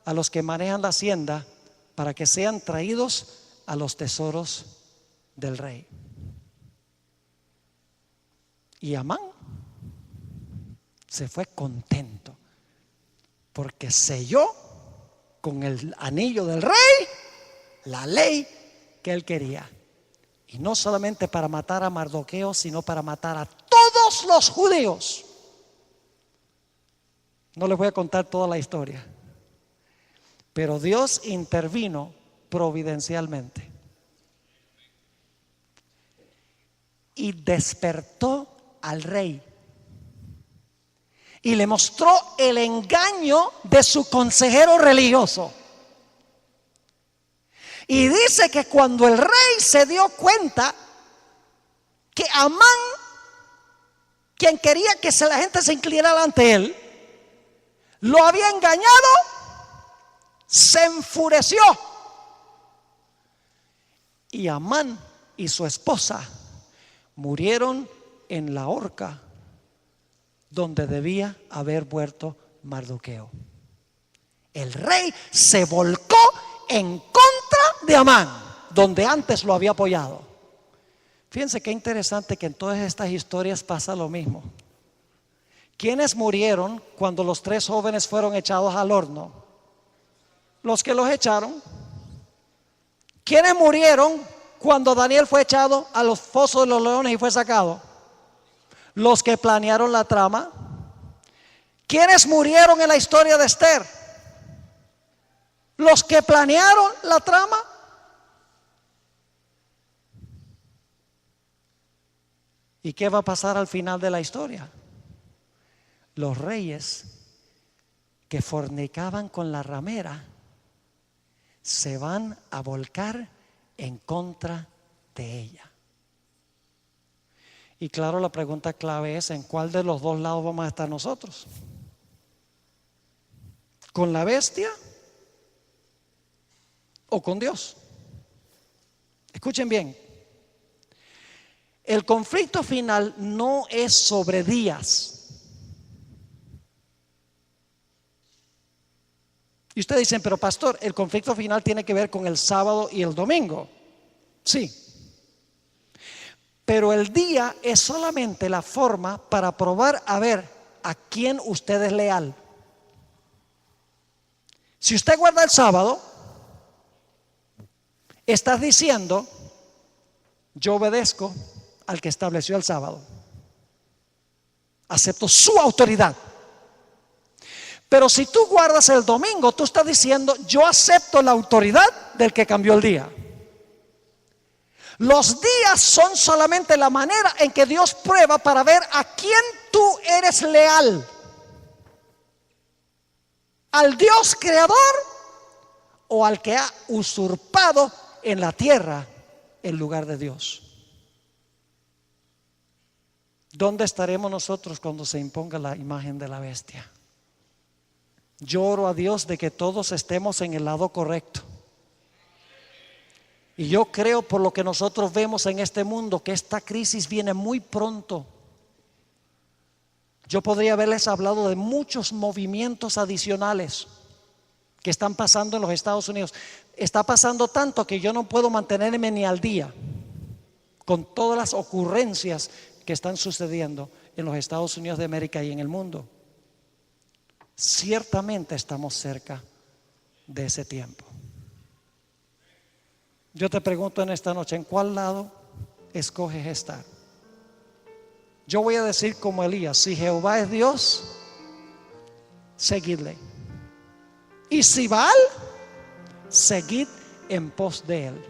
a los que manejan la hacienda, para que sean traídos a los tesoros del rey. Y Amán se fue contento, porque selló con el anillo del rey la ley que él quería. Y no solamente para matar a Mardoqueo, sino para matar a todos los judíos. No les voy a contar toda la historia, pero Dios intervino providencialmente y despertó al rey y le mostró el engaño de su consejero religioso. Y dice que cuando el rey se dio cuenta que Amán, quien quería que la gente se inclinara ante él, lo había engañado, se enfureció. Y Amán y su esposa murieron en la horca donde debía haber muerto Mardoqueo. El rey se volcó en contra de Amán, donde antes lo había apoyado. Fíjense qué interesante que en todas estas historias pasa lo mismo. ¿Quiénes murieron cuando los 3 jóvenes fueron echados al horno? Los que los echaron. ¿Quiénes murieron cuando Daniel fue echado a los fosos de los leones y fue sacado? Los que planearon la trama. ¿Quiénes murieron en la historia de Esther? Los que planearon la trama. ¿Y qué va a pasar al final de la historia? Los reyes que fornicaban con la ramera se van a volcar en contra de ella. Y claro, la pregunta clave es: ¿en cuál de los dos lados vamos a estar nosotros? ¿Con la bestia o con Dios? Escuchen bien, el conflicto final no es sobre días. Y ustedes dicen: pero pastor, el conflicto final tiene que ver con el sábado y el domingo. Sí, pero el día es solamente la forma para probar a ver a quién usted es leal. Si usted guarda el sábado, estás diciendo: yo obedezco al que estableció el sábado, acepto su autoridad. Pero si tú guardas el domingo, tú estás diciendo: yo acepto la autoridad del que cambió el día. Los días son solamente la manera en que Dios prueba para ver a quién tú eres leal. ¿Al Dios creador o al que ha usurpado en la tierra el lugar de Dios? ¿Dónde estaremos nosotros cuando se imponga la imagen de la bestia? Yo oro a Dios de que todos estemos en el lado correcto. Y yo creo, por lo que nosotros vemos en este mundo, que esta crisis viene muy pronto. Yo podría haberles hablado de muchos movimientos adicionales que están pasando en los Estados Unidos. Está pasando tanto que yo no puedo mantenerme ni al día con todas las ocurrencias que están sucediendo en los Estados Unidos de América y en el mundo. Ciertamente estamos cerca de ese tiempo. Yo te pregunto en esta noche, ¿en cuál lado escoges estar? Yo voy a decir como Elías: si Jehová es Dios, seguidle. Y si Baal, seguid en pos de él.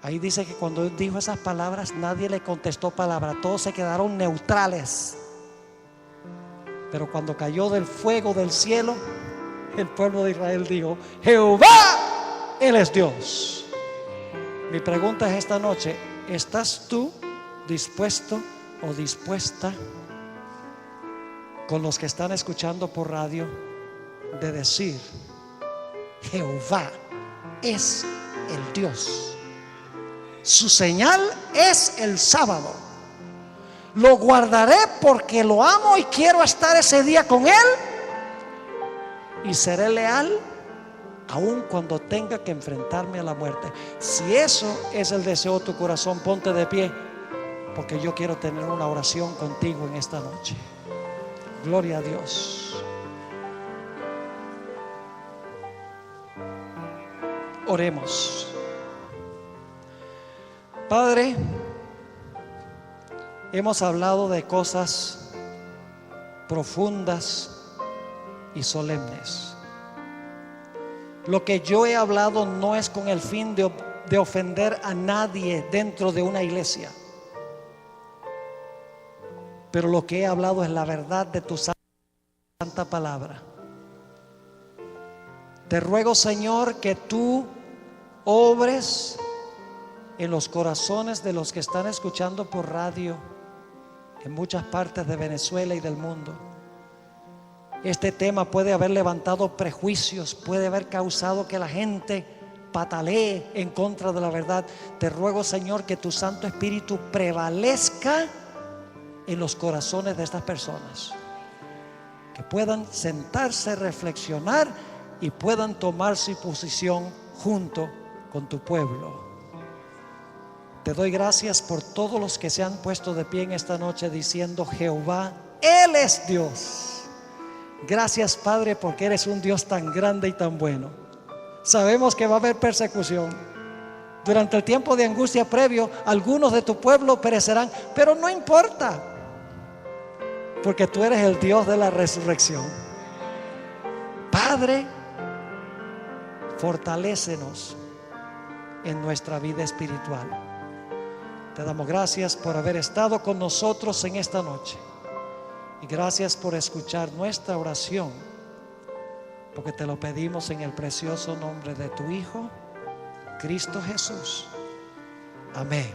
Ahí dice que cuando él dijo esas palabras, nadie le contestó palabra, todos se quedaron neutrales. Pero cuando cayó del fuego del cielo, el pueblo de Israel dijo: Jehová, Él es Dios. Mi pregunta es esta noche: ¿estás tú dispuesto o dispuesta con los que están escuchando por radio de decir: Jehová es el Dios, su señal es el sábado, lo guardaré porque lo amo y quiero estar ese día con Él, y seré leal aun cuando tenga que enfrentarme a la muerte? Si eso es el deseo de tu corazón, ponte de pie, porque yo quiero tener una oración contigo en esta noche. Gloria a Dios. Oremos. Padre, hemos hablado de cosas profundas y solemnes. Lo que yo he hablado no es con el fin de ofender a nadie dentro de una iglesia, pero lo que he hablado es la verdad de tu santa palabra. Te ruego, Señor, que tú obres en los corazones de los que están escuchando por radio en muchas partes de Venezuela y del mundo. Este tema puede haber levantado prejuicios, puede haber causado que la gente patalee en contra de la verdad. Te ruego, Señor, que tu Santo Espíritu prevalezca en los corazones de estas personas, que puedan sentarse, reflexionar y puedan tomar su posición junto con tu pueblo. Te doy gracias por todos los que se han puesto de pie en esta noche diciendo: Jehová, Él es Dios. Gracias, Padre, porque eres un Dios tan grande y tan bueno. Sabemos que va a haber persecución. Durante el tiempo de angustia previo, algunos de tu pueblo perecerán, pero no importa, porque tú eres el Dios de la resurrección. Padre, fortalécenos en nuestra vida espiritual. Te damos gracias por haber estado con nosotros en esta noche. Y gracias por escuchar nuestra oración, porque te lo pedimos en el precioso nombre de tu Hijo, Cristo Jesús. Amén.